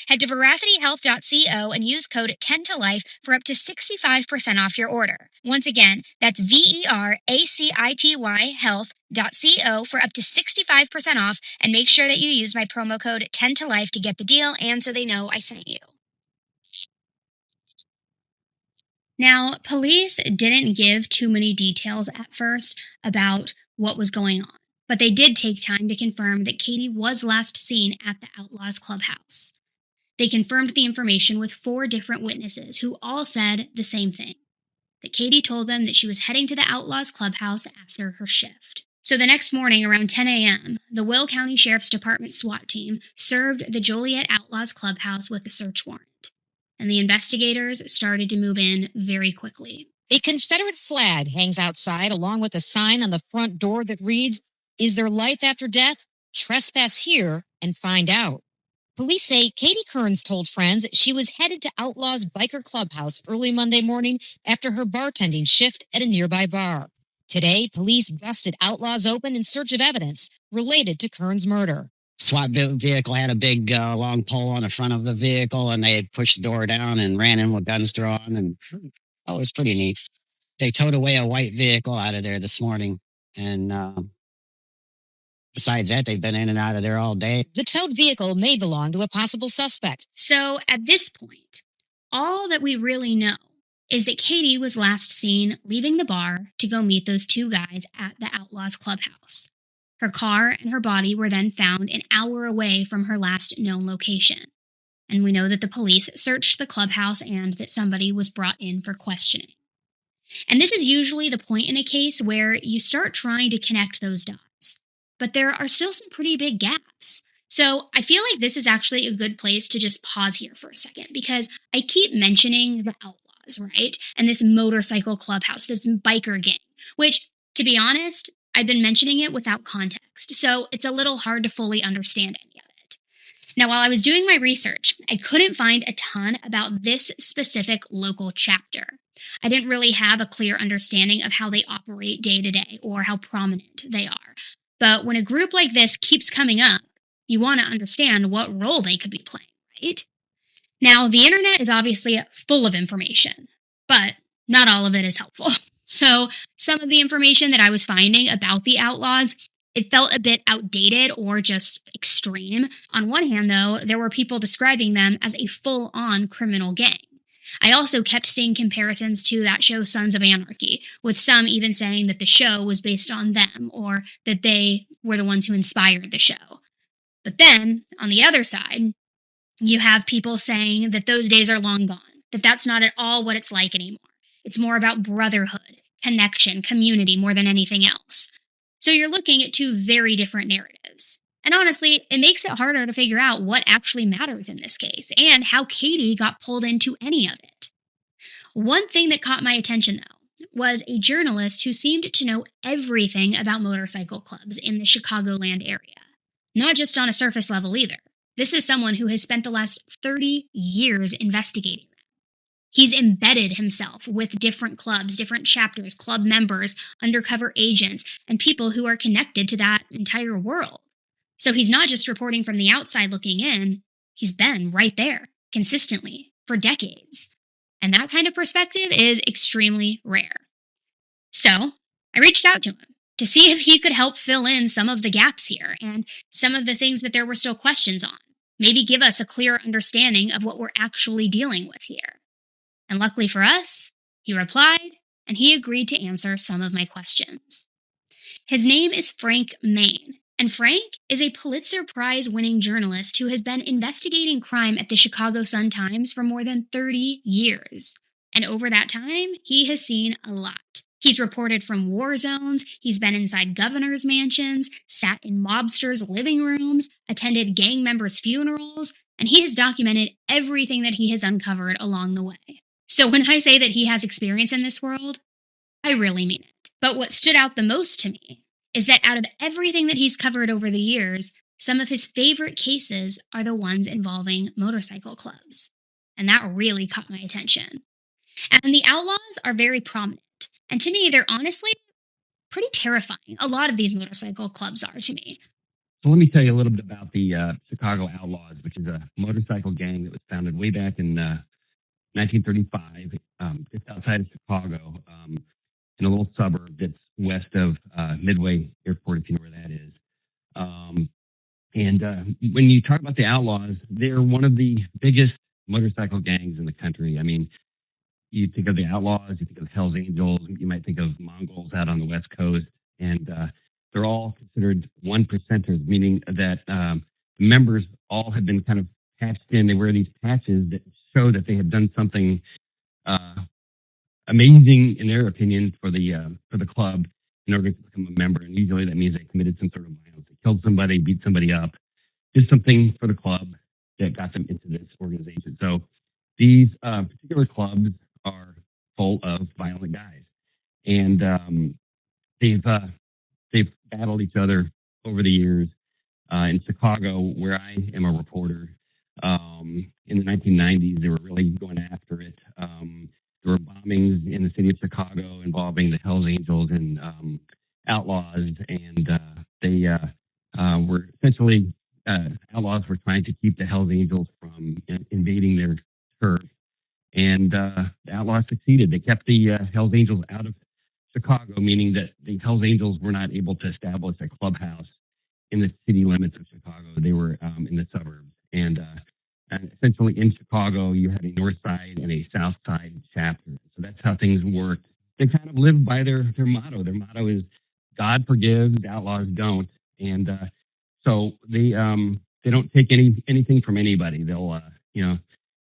Head to veracityhealth.co and use code 10tolife for up to 65% off your order. Once again, that's VERACITY health.co for up to 65% off, and make sure that you use my promo code 10tolife to get the deal and so they know I sent you. Now, police didn't give too many details at first about what was going on, but they did take time to confirm that Katie was last seen at the Outlaws Clubhouse. They confirmed the information with 4 different witnesses who all said the same thing, that Katie told them that she was heading to the Outlaws Clubhouse after her shift. So the next morning around 10 a.m., the Will County Sheriff's Department SWAT team served the Joliet Outlaws Clubhouse with a search warrant, and the investigators started to move in very quickly. A Confederate flag hangs outside along with a sign on the front door that reads, "Is there life after death? Trespass here and find out." Police say Katie Kearns told friends she was headed to Outlaws Biker Clubhouse early Monday morning after her bartending shift at a nearby bar. Today, police busted Outlaws open in search of evidence related to Kearns' murder. SWAT vehicle had a big long pole on the front of the vehicle, and they had pushed the door down and ran in with guns drawn. And it was pretty neat. They towed away a white vehicle out of there this morning. And besides that, they've been in and out of there all day. The towed vehicle may belong to a possible suspect. So at this point, all that we really know is that Katie was last seen leaving the bar to go meet those 2 guys at the Outlaws Clubhouse. Her car and her body were then found an hour away from her last known location. And we know that the police searched the clubhouse and that somebody was brought in for questioning. And this is usually the point in a case where you start trying to connect those dots. But there are still some pretty big gaps. So I feel like this is actually a good place to just pause here for a second, because I keep mentioning the Outlaws, right? And this motorcycle clubhouse, this biker gang, which, to be honest, I've been mentioning it without context, so it's a little hard to fully understand any of it. Now, while I was doing my research, I couldn't find a ton about this specific local chapter. I didn't really have a clear understanding of how they operate day to day or how prominent they are. But when a group like this keeps coming up, you want to understand what role they could be playing, right? Now, the internet is obviously full of information, but not all of it is helpful. So some of the information that I was finding about the Outlaws, it felt a bit outdated or just extreme. On one hand, though, there were people describing them as a full-on criminal gang. I also kept seeing comparisons to that show Sons of Anarchy, with some even saying that the show was based on them or that they were the ones who inspired the show. But then, on the other side, you have people saying that those days are long gone, that that's not at all what it's like anymore. It's more about brotherhood, connection, community more than anything else. So you're looking at 2 very different narratives. And honestly, it makes it harder to figure out what actually matters in this case and how Katie got pulled into any of it. One thing that caught my attention, though, was a journalist who seemed to know everything about motorcycle clubs in the Chicagoland area. Not just on a surface level either. This is someone who has spent the last 30 years investigating them. He's embedded himself with different clubs, different chapters, club members, undercover agents, and people who are connected to that entire world. So he's not just reporting from the outside looking in, he's been right there, consistently, for decades. And that kind of perspective is extremely rare. So, I reached out to him to see if he could help fill in some of the gaps here and some of the things that there were still questions on. Maybe give us a clearer understanding of what we're actually dealing with here. And luckily for us, he replied and he agreed to answer some of my questions. His name is Frank Main, and Frank is a Pulitzer Prize winning journalist who has been investigating crime at the Chicago Sun-Times for more than 30 years. And over that time, he has seen a lot. He's reported from war zones, he's been inside governors' mansions, sat in mobsters' living rooms, attended gang members' funerals, and he has documented everything that he has uncovered along the way. So when I say that he has experience in this world, I really mean it. But what stood out the most to me is that out of everything that he's covered over the years, some of his favorite cases are the ones involving motorcycle clubs. And that really caught my attention. And the outlaws are very prominent. And to me, they're honestly pretty terrifying. A lot of these motorcycle clubs are to me. So let me tell you a little bit about the Chicago Outlaws, which is a motorcycle gang that was founded way back in 1935, just outside of Chicago, in a little suburb that's west of Midway Airport, if you know where that is. And when you talk about the Outlaws, they're one of the biggest motorcycle gangs in the country. I mean, you think of the Outlaws, you think of Hell's Angels, you might think of Mongols out on the West Coast, and they're all considered one percenters, meaning that members all have been kind of patched in. They wear these patches that show that they have done something amazing, in their opinion, for the club in order to become a member. And usually that means they committed some sort of violence. They killed somebody, beat somebody up, did something for the club that got them into this organization. So these particular clubs are full of violent guys, and they've battled each other over the years. In Chicago, where I am a reporter, in the 1990s, they were really going after it. There were bombings in the city of Chicago involving the Hells Angels and Outlaws, and they were essentially Outlaws were trying to keep the Hells Angels from invading their turf, and the Outlaws succeeded. They kept the Hells Angels out of Chicago, meaning that the Hells Angels were not able to establish a clubhouse in the city limits of Chicago. They were in the suburbs, and essentially in Chicago, you had a north side and a south side chapter. So that's how things worked. They kind of live by their motto. Their motto is "God forgives, outlaws don't," and so they don't take anything from anybody. They'll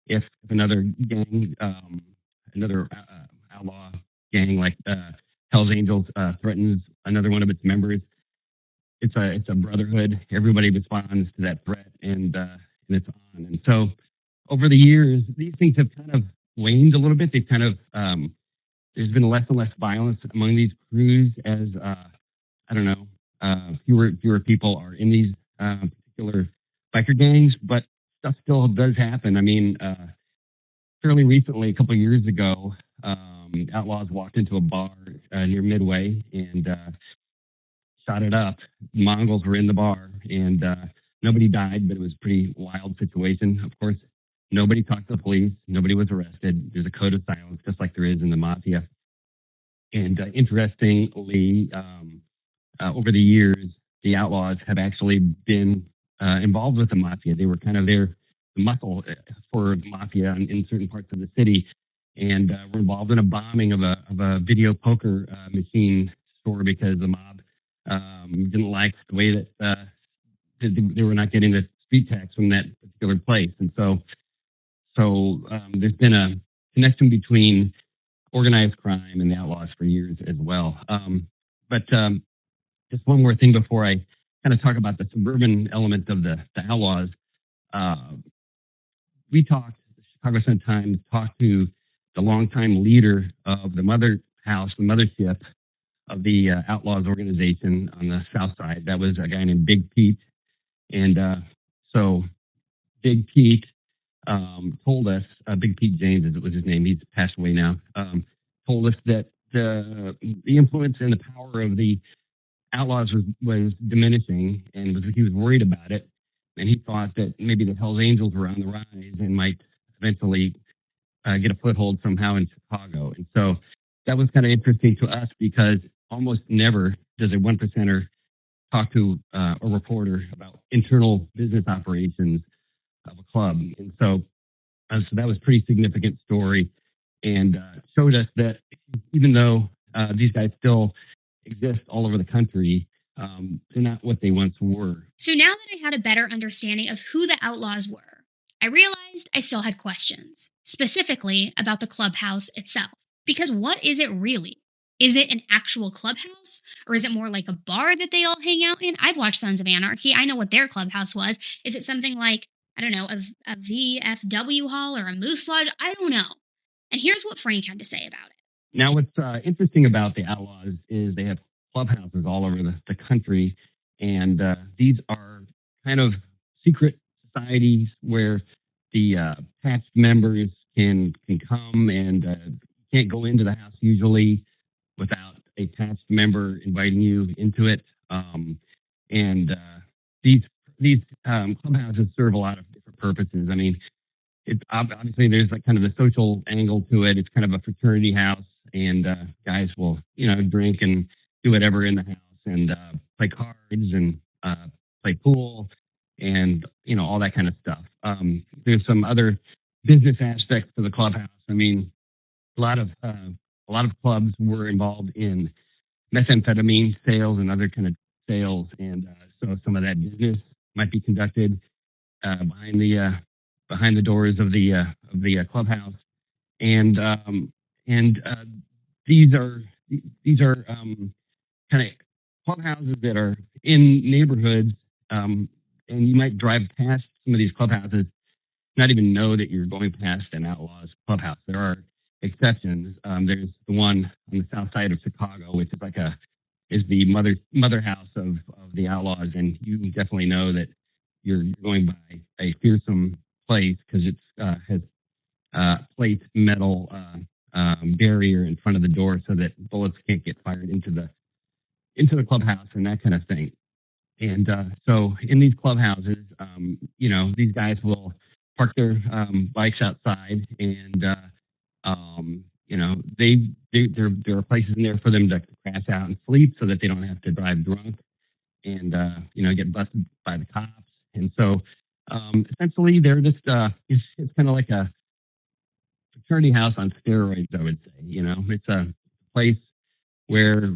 if another gang, another outlaw gang like Hell's Angels threatens another one of its members, it's a brotherhood. Everybody responds to that threat, and it's on. And so over the years, these things have kind of waned a little bit. They've kind of there's been less and less violence among these crews as fewer people are in these particular biker gangs, but stuff still does happen. I mean, fairly recently, a couple of years ago, outlaws walked into a bar near Midway and shot it up. Mongols were in the bar, and nobody died, but it was a pretty wild situation. Of course, nobody talked to the police. Nobody was arrested. There's a code of silence, just like there is in the mafia. And interestingly, over the years, the outlaws have actually been involved with the mafia. They were kind of the muscle for the mafia in certain parts of the city, and were involved in a bombing of a video poker machine store because the mob didn't like the way that they were not getting the street tax from that particular place. And so there's been a connection between organized crime and the outlaws for years as well. But just one more thing before I kind of talk about the suburban element of the outlaws. The Chicago Sun-Times talked to the longtime leader of the mothership of the Outlaws organization on the south side. That was a guy named Big Pete. And so Big Pete told us, Big Pete James was his name, he's passed away now, told us that the influence and the power of the Outlaws was diminishing, and he was worried about it. And he thought that maybe the Hells Angels were on the rise and might eventually get a foothold somehow in Chicago. And so that was kind of interesting to us because almost never does a one percenter talk to a reporter about internal business operations of a club. And so that was a pretty significant story, and showed us that even though these guys still exist all over the country, they're not what they once were. So now that I had a better understanding of who the outlaws were, I realized I still had questions, specifically about the clubhouse itself. Because what is it really? Is it an actual clubhouse? Or is it more like a bar that they all hang out in? I've watched Sons of Anarchy. I know what their clubhouse was. Is it something like, I don't know, a VFW hall or a moose lodge? I don't know. And here's what Frank had to say about it. Now, what's interesting about the Outlaws is they have clubhouses all over the country, and these are kind of secret societies where the attached members can come, and can't go into the house usually without a attached member inviting you into it. And these clubhouses serve a lot of different purposes. I mean, obviously there's like kind of the social angle to it. It's kind of a fraternity house, and guys will drink and do whatever in the house, and play cards and play pool, and all that kind of stuff. There's some other business aspects to the clubhouse. I mean, a lot of clubs were involved in methamphetamine sales and other kind of sales, and so some of that business might be conducted behind the doors of the clubhouse, and these are kind of clubhouses that are in neighborhoods, and you might drive past some of these clubhouses, not even know that you're going past an Outlaws clubhouse. There are exceptions. There's the one on the south side of Chicago, which is the mother house of the Outlaws, and you definitely know that you're going by a fearsome place because it has plate metal barrier in front of the door so that bullets can't get fired into the clubhouse and that kind of thing. And so in these clubhouses, these guys will park their bikes outside, and there are places in there for them to crash out and sleep so that they don't have to drive drunk and get busted by the cops. And so essentially they're just it's kind of like a fraternity house on steroids, I would say. It's a place where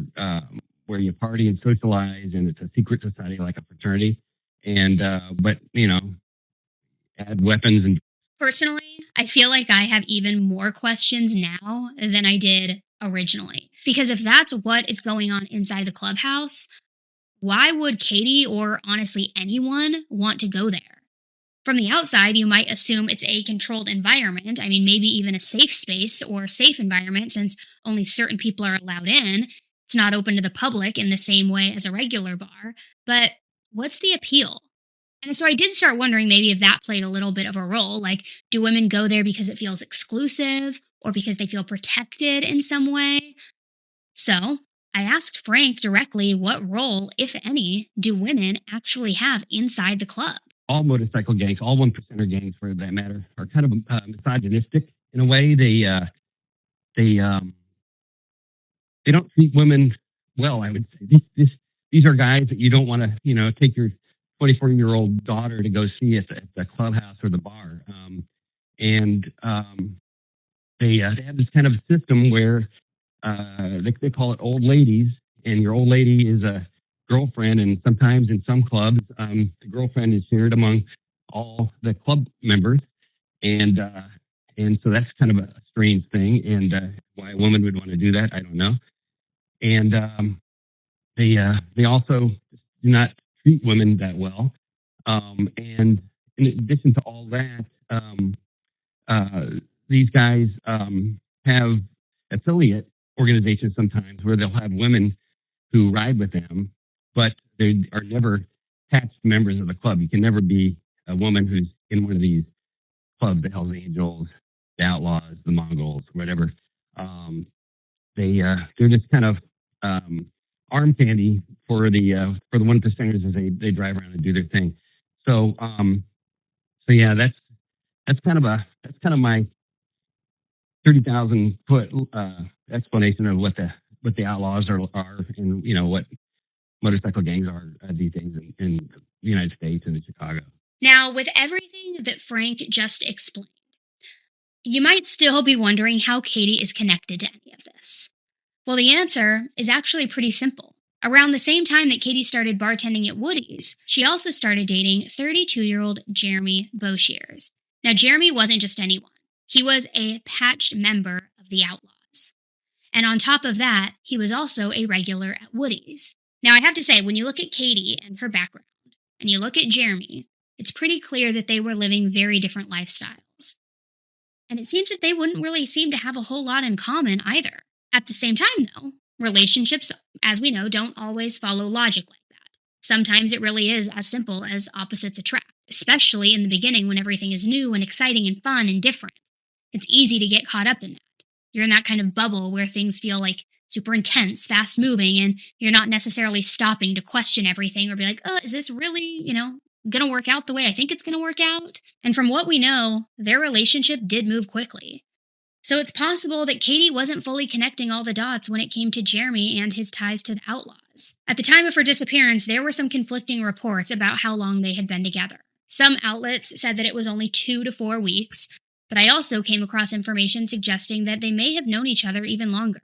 you party and socialize, and it's a secret society like a fraternity, and but add weapons. And personally, I feel like I have even more questions now than I did originally. Because if that's what is going on inside the clubhouse, why would Katie, or honestly anyone, want to go there? From the outside, you might assume it's a controlled environment. I mean, maybe even a safe space or safe environment, since only certain people are allowed in. It's not open to the public in the same way as a regular bar. But what's the appeal? And so I did start wondering maybe if that played a little bit of a role. Like, do women go there because it feels exclusive, or because they feel protected in some way? So I asked Frank directly, what role, if any, do women actually have inside the club? All motorcycle gangs, all one percenter gangs for that matter, are kind of misogynistic in a way. They don't treat women well, I would say. These are guys that you don't want to take your 24-year-old daughter to go see at the clubhouse or the bar, and they have this kind of system where they call it old ladies, and your old lady is a girlfriend, and sometimes in some clubs, the girlfriend is shared among all the club members, and so that's kind of a strange thing, and why a woman would want to do that, I don't know. And they also do not treat women that well, and in addition to all that, these guys have affiliate organizations sometimes where they'll have women who ride with them, but they are never attached members of the club. You can never be a woman who's in one of these clubs, the Hells Angels, the Outlaws, the Mongols, whatever. They're just kind of arm candy for the one percenters as they drive around and do their thing. So yeah, that's kind of my 30,000 foot explanation of what the what the outlaws are and what motorcycle gangs are these days in the United States and in Chicago. Now, with everything that Frank just explained, you might still be wondering how Katie is connected to any of this. Well, the answer is actually pretty simple. Around the same time that Katie started bartending at Woody's, she also started dating 32-year-old Jeremy Boshears. Now, Jeremy wasn't just anyone. He was a patched member of the Outlaws. And on top of that, he was also a regular at Woody's. Now, I have to say, when you look at Katie and her background, and you look at Jeremy, it's pretty clear that they were living very different lifestyles. And it seems that they wouldn't really seem to have a whole lot in common either. At the same time, though, relationships, as we know, don't always follow logic like that. Sometimes it really is as simple as opposites attract, especially in the beginning when everything is new and exciting and fun and different. It's easy to get caught up in that. You're in that kind of bubble where things feel like super intense, fast moving, and you're not necessarily stopping to question everything or be like, oh, is this really, going to work out the way I think it's going to work out? And from what we know, their relationship did move quickly. So it's possible that Katie wasn't fully connecting all the dots when it came to Jeremy and his ties to the Outlaws. At the time of her disappearance, there were some conflicting reports about how long they had been together. Some outlets said that it was only 2 to 4 weeks, but I also came across information suggesting that they may have known each other even longer.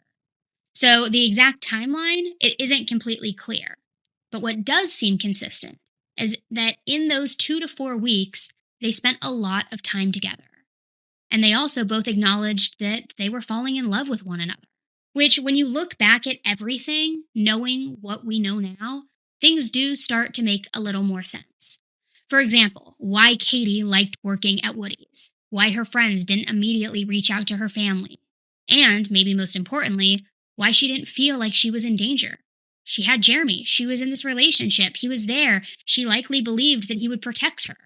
So the exact timeline, it isn't completely clear. But what does seem consistent is that in those 2 to 4 weeks, they spent a lot of time together. And they also both acknowledged that they were falling in love with one another. Which, when you look back at everything, knowing what we know now, things do start to make a little more sense. For example, why Katie liked working at Woody's, why her friends didn't immediately reach out to her family, and, maybe most importantly, why she didn't feel like she was in danger. She had Jeremy. She was in this relationship. He was there. She likely believed that he would protect her.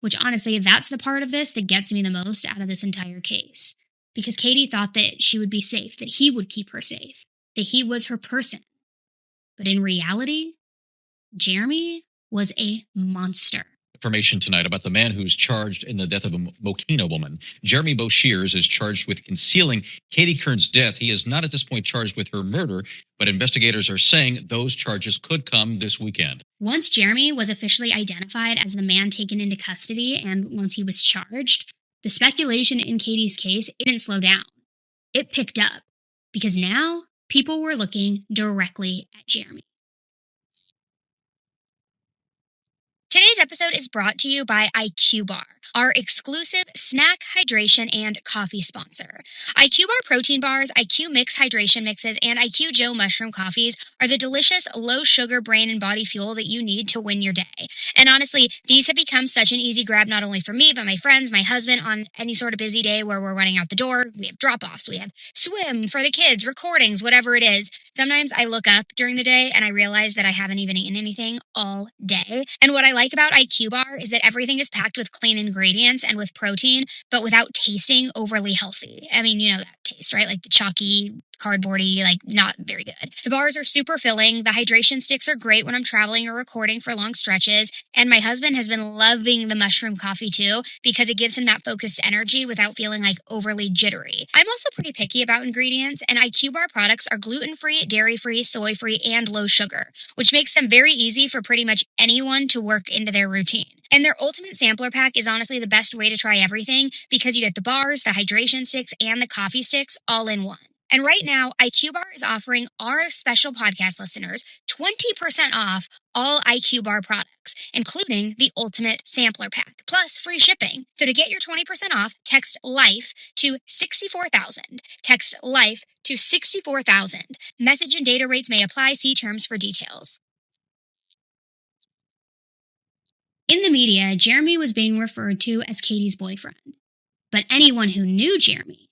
Which, honestly, that's the part of this that gets me the most out of this entire case. Because Katie thought that she would be safe, that he would keep her safe, that he was her person. But in reality, Jeremy was a monster. Information tonight about the man who's charged in the death of a Mokina woman. Jeremy Boshears is charged with concealing Katie Kern's death. He is not at this point charged with her murder, but investigators are saying those charges could come this weekend. Once Jeremy was officially identified as the man taken into custody and once he was charged, the speculation in Katie's case didn't slow down. It picked up because now people were looking directly at Jeremy. Today's episode is brought to you by IQ Bar, our exclusive snack, hydration, and coffee sponsor. IQ Bar protein bars, IQ Mix hydration mixes, and IQ Joe mushroom coffees are the delicious, low-sugar brain and body fuel that you need to win your day. And honestly, these have become such an easy grab not only for me, but my friends, my husband, on any sort of busy day where we're running out the door. We have drop-offs, we have swim for the kids, recordings, whatever it is. Sometimes I look up during the day and I realize that I haven't even eaten anything all day. And what I like about IQ Bar is that everything is packed with clean ingredients and with protein, but without tasting overly healthy. I mean, you know that taste, right? Like the chalky, cardboardy, like not very good. The bars are super filling. The hydration sticks are great when I'm traveling or recording for long stretches. And my husband has been loving the mushroom coffee too, because it gives him that focused energy without feeling like overly jittery. I'm also pretty picky about ingredients, and IQ Bar products are gluten-free, dairy-free, soy-free, and low sugar, which makes them very easy for pretty much anyone to work into their routine. And their ultimate sampler pack is honestly the best way to try everything because you get the bars, the hydration sticks, and the coffee sticks all in one. And right now, IQ Bar is offering our special podcast listeners 20% off all IQ Bar products, including the ultimate sampler pack, plus free shipping. So to get your 20% off, text LIFE to 64,000. Text LIFE to 64,000. Message and data rates may apply. See terms for details. In the media, Jeremy was being referred to as Katie's boyfriend. But anyone who knew Jeremy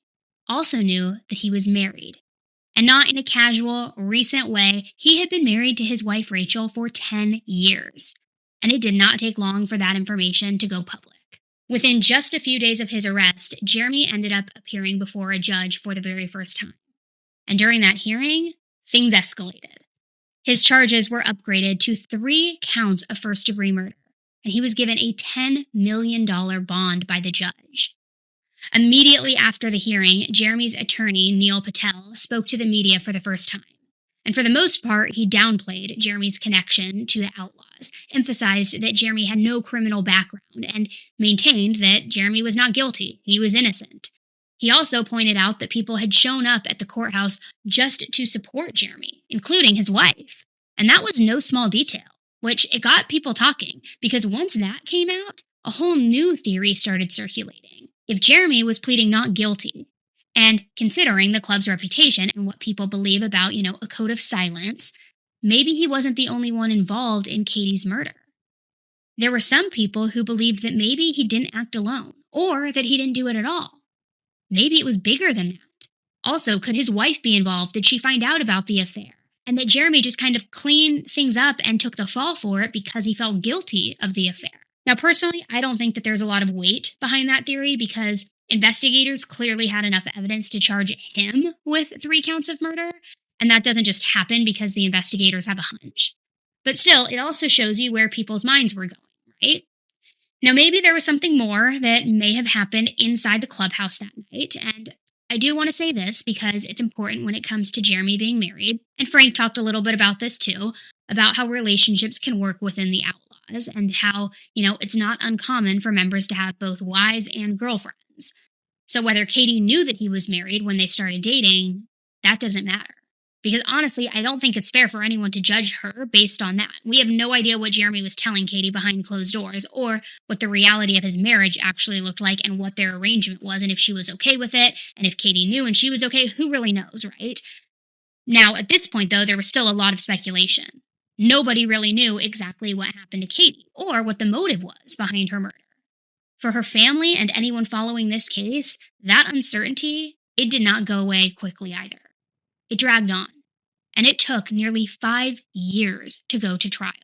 also knew that he was married. And not in a casual, recent way. He had been married to his wife Rachel for 10 years. And it did not take long for that information to go public. Within just a few days of his arrest, Jeremy ended up appearing before a judge for the very first time. And during that hearing, things escalated. His charges were upgraded to 3 counts of first-degree murder, and he was given a $10 million bond by the judge. Immediately after the hearing, Jeremy's attorney, Neil Patel, spoke to the media for the first time. And for the most part, he downplayed Jeremy's connection to the outlaws, emphasized that Jeremy had no criminal background, and maintained that Jeremy was not guilty. He was innocent. He also pointed out that people had shown up at the courthouse just to support Jeremy, including his wife. And that was no small detail, which it got people talking, because once that came out, a whole new theory started circulating. If Jeremy was pleading not guilty, and considering the club's reputation and what people believe about, a code of silence, maybe he wasn't the only one involved in Katie's murder. There were some people who believed that maybe he didn't act alone, or that he didn't do it at all. Maybe it was bigger than that. Also, could his wife be involved? Did she find out about the affair? And that Jeremy just kind of cleaned things up and took the fall for it because he felt guilty of the affair. Now, personally, I don't think that there's a lot of weight behind that theory because investigators clearly had enough evidence to charge him with 3 counts of murder, and that doesn't just happen because the investigators have a hunch. But still, it also shows you where people's minds were going, right? Now, maybe there was something more that may have happened inside the clubhouse that night, and I do want to say this because it's important when it comes to Jeremy being married, and Frank talked a little bit about this too, about how relationships can work within the outlaws, and how, it's not uncommon for members to have both wives and girlfriends. So whether Katie knew that he was married when they started dating, that doesn't matter. Because honestly, I don't think it's fair for anyone to judge her based on that. We have no idea what Jeremy was telling Katie behind closed doors, or what the reality of his marriage actually looked like and what their arrangement was, and if she was okay with it, and if Katie knew and she was okay, who really knows, right? Now, at this point, though, there was still a lot of speculation. Nobody really knew exactly what happened to Katie, or what the motive was behind her murder. For her family and anyone following this case, that uncertainty, it did not go away quickly either. It dragged on, and it took nearly 5 years to go to trial.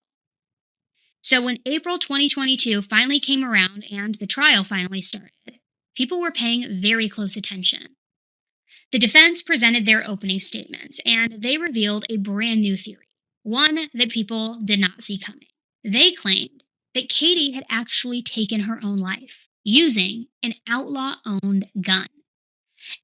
So when April 2022 finally came around and the trial finally started, people were paying very close attention. The defense presented their opening statements, and they revealed a brand new theory, one that people did not see coming. They claimed that Katie had actually taken her own life using an outlaw-owned gun.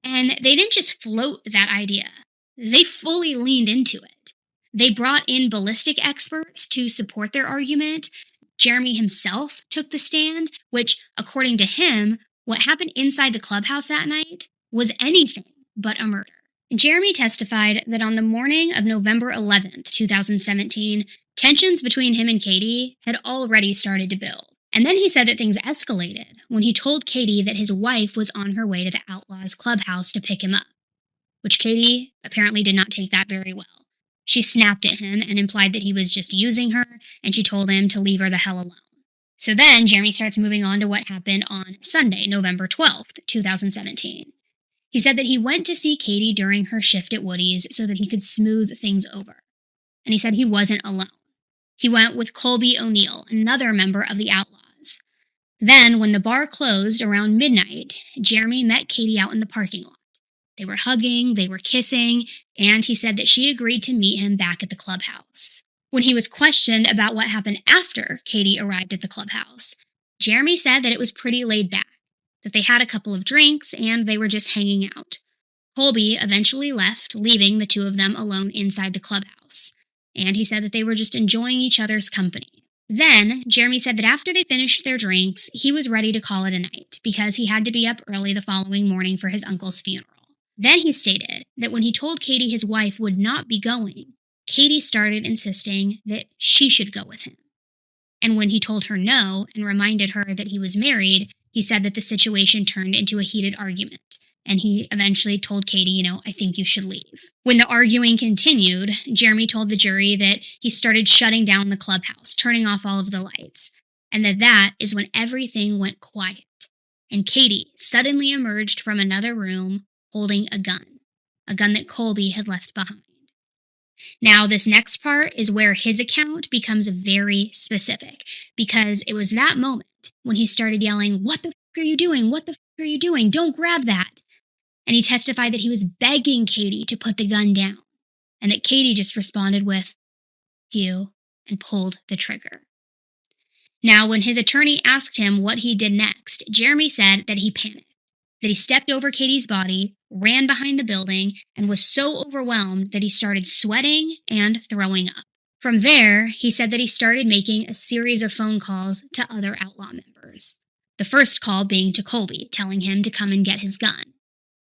And they didn't just float that idea. They fully leaned into it. They brought in ballistic experts to support their argument. Jeremy himself took the stand, which, according to him, what happened inside the clubhouse that night was anything but a murder. Jeremy testified that on the morning of November 11th, 2017, tensions between him and Katie had already started to build. And then he said that things escalated when he told Katie that his wife was on her way to the Outlaws clubhouse to pick him up, which Katie apparently did not take that very well. She snapped at him and implied that he was just using her, and she told him to leave her the hell alone. So then Jeremy starts moving on to what happened on Sunday, November 12th, 2017. He said that he went to see Katie during her shift at Woody's so that he could smooth things over. And he said he wasn't alone. He went with Colby O'Neill, another member of the Outlaws. Then, when the bar closed around midnight, Jeremy met Katie out in the parking lot. They were hugging, they were kissing, and he said that she agreed to meet him back at the clubhouse. When he was questioned about what happened after Katie arrived at the clubhouse, Jeremy said that it was pretty laid back, that they had a couple of drinks and they were just hanging out. Colby eventually left, leaving the two of them alone inside the clubhouse, and he said that they were just enjoying each other's company. Then, Jeremy said that after they finished their drinks, he was ready to call it a night because he had to be up early the following morning for his uncle's funeral. Then he stated that when he told Katie his wife would not be going, Katie started insisting that she should go with him. And when he told her no and reminded her that he was married, he said that the situation turned into a heated argument. And he eventually told Katie, I think you should leave. When the arguing continued, Jeremy told the jury that he started shutting down the clubhouse, turning off all of the lights, and that is when everything went quiet. And Katie suddenly emerged from another room holding a gun that Colby had left behind. Now, this next part is where his account becomes very specific, because it was that moment when he started yelling, "What the f*** are you doing? What the f*** are you doing? Don't grab that." And he testified that he was begging Katie to put the gun down, and that Katie just responded with, "F*** you," and pulled the trigger. Now, when his attorney asked him what he did next, Jeremy said that he panicked, that he stepped over Katie's body, ran behind the building, and was so overwhelmed that he started sweating and throwing up. From there, he said that he started making a series of phone calls to other outlaw members. The first call being to Colby, telling him to come and get his gun.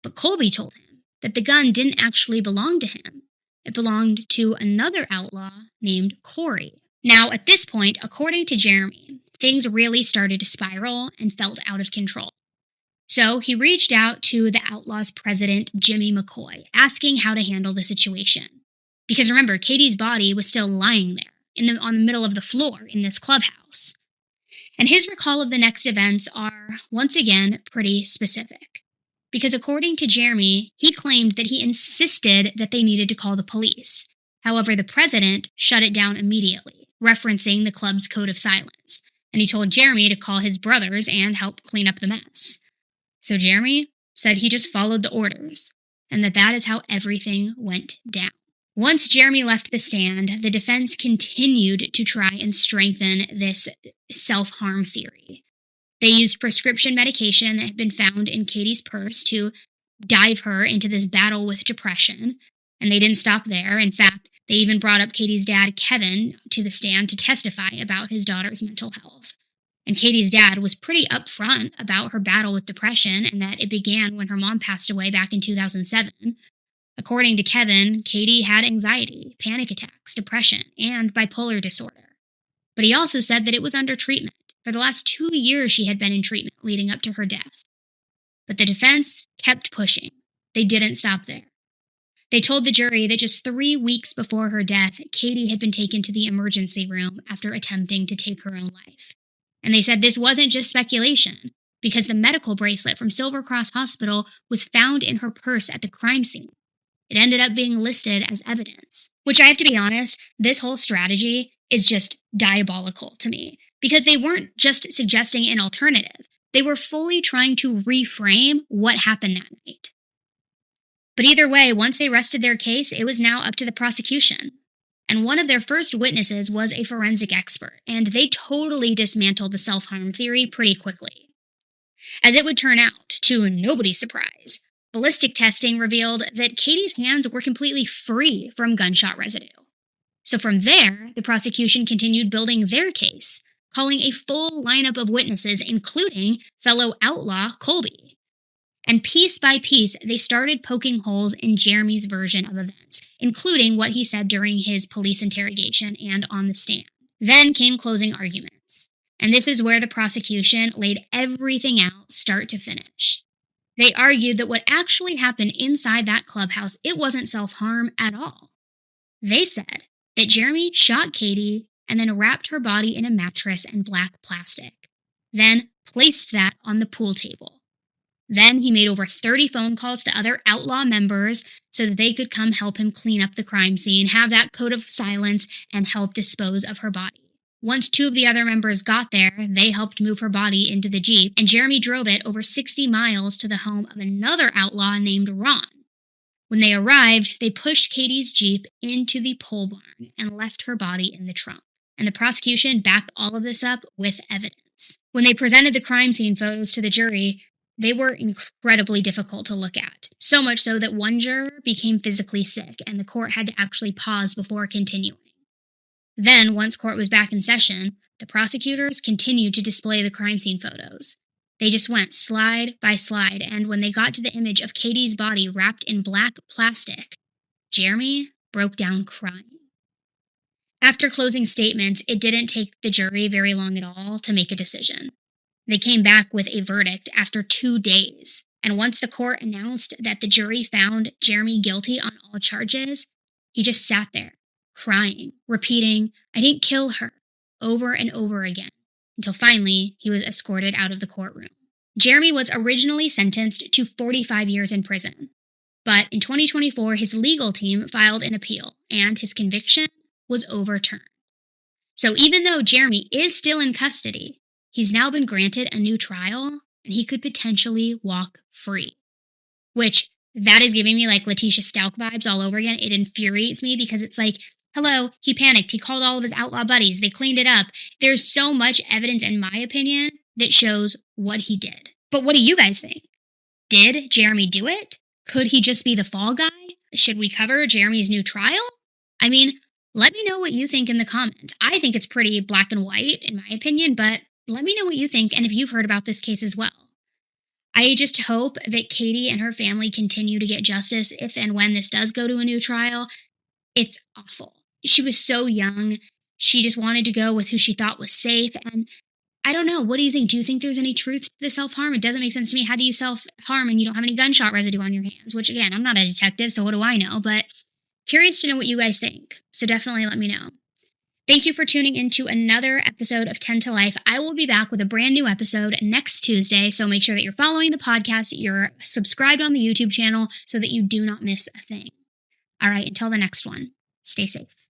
But Colby told him that the gun didn't actually belong to him. It belonged to another outlaw named Corey. Now, at this point, according to Jeremy, things really started to spiral and felt out of control. So he reached out to the Outlaws' president, Jimmy McCoy, asking how to handle the situation. Because remember, Katie's body was still lying there on the middle of the floor in this clubhouse. And his recall of the next events are, once again, pretty specific. Because according to Jeremy, he claimed that he insisted that they needed to call the police. However, the president shut it down immediately, referencing the club's code of silence. And he told Jeremy to call his brothers and help clean up the mess. So Jeremy said he just followed the orders, and that is how everything went down. Once Jeremy left the stand, the defense continued to try and strengthen this self-harm theory. They used prescription medication that had been found in Katie's purse to dive her into this battle with depression, and they didn't stop there. In fact, they even brought up Katie's dad, Kevin, to the stand to testify about his daughter's mental health. And Katie's dad was pretty upfront about her battle with depression and that it began when her mom passed away back in 2007. According to Kevin, Katie had anxiety, panic attacks, depression, and bipolar disorder. But he also said that it was under treatment. For the last 2 years, she had been in treatment leading up to her death. But the defense kept pushing. They didn't stop there. They told the jury that just 3 weeks before her death, Katie had been taken to the emergency room after attempting to take her own life. And they said this wasn't just speculation, because the medical bracelet from Silver Cross Hospital was found in her purse at the crime scene. It ended up being listed as evidence, which I have to be honest, this whole strategy is just diabolical to me, because they weren't just suggesting an alternative. They were fully trying to reframe what happened that night. But either way, once they rested their case, it was now up to the prosecution. And one of their first witnesses was a forensic expert, and they totally dismantled the self-harm theory pretty quickly. As it would turn out, to nobody's surprise, ballistic testing revealed that Katie's hands were completely free from gunshot residue. So from there, the prosecution continued building their case, calling a full lineup of witnesses, including fellow outlaw Colby. And piece by piece, they started poking holes in Jeremy's version of events, including what he said during his police interrogation and on the stand. Then came closing arguments. And this is where the prosecution laid everything out start to finish. They argued that what actually happened inside that clubhouse, it wasn't self-harm at all. They said that Jeremy shot Katie and then wrapped her body in a mattress and black plastic, then placed that on the pool table. Then he made over 30 phone calls to other outlaw members so that they could come help him clean up the crime scene, have that code of silence, and help dispose of her body. Once 2 of the other members got there, they helped move her body into the Jeep, and Jeremy drove it over 60 miles to the home of another outlaw named Ron. When they arrived, they pushed Katie's Jeep into the pole barn and left her body in the trunk. And the prosecution backed all of this up with evidence. When they presented the crime scene photos to the jury, they were incredibly difficult to look at. So much so that one juror became physically sick, and the court had to actually pause before continuing. Then, once court was back in session, the prosecutors continued to display the crime scene photos. They just went slide by slide, and when they got to the image of Katie's body wrapped in black plastic, Jeremy broke down crying. After closing statements, it didn't take the jury very long at all to make a decision. They came back with a verdict after 2 days, and once the court announced that the jury found Jeremy guilty on all charges, he just sat there, crying, repeating, "I didn't kill her," over and over again, until finally he was escorted out of the courtroom. Jeremy was originally sentenced to 45 years in prison, but in 2024 his legal team filed an appeal, and his conviction was overturned. So even though Jeremy is still in custody, he's now been granted a new trial, and he could potentially walk free. Which, that is giving me like Letitia Stalk vibes all over again. It infuriates me because it's like, hello, he panicked. He called all of his outlaw buddies. They cleaned it up. There's so much evidence, in my opinion, that shows what he did. But what do you guys think? Did Jeremy do it? Could he just be the fall guy? Should we cover Jeremy's new trial? I mean, let me know what you think in the comments. I think it's pretty black and white, in my opinion, but let me know what you think and if you've heard about this case as well. I just hope that Katie and her family continue to get justice if and when this does go to a new trial. It's awful. She was so young. She just wanted to go with who she thought was safe. And I don't know. What do you think? Do you think there's any truth to the self-harm? It doesn't make sense to me. How do you self-harm and you don't have any gunshot residue on your hands? Which, again, I'm not a detective, so what do I know? But curious to know what you guys think. So definitely let me know. Thank you for tuning into another episode of 10 to Life. I will be back with a brand new episode next Tuesday, so make sure that you're following the podcast, you're subscribed on the YouTube channel so that you do not miss a thing. All right, until the next one, stay safe.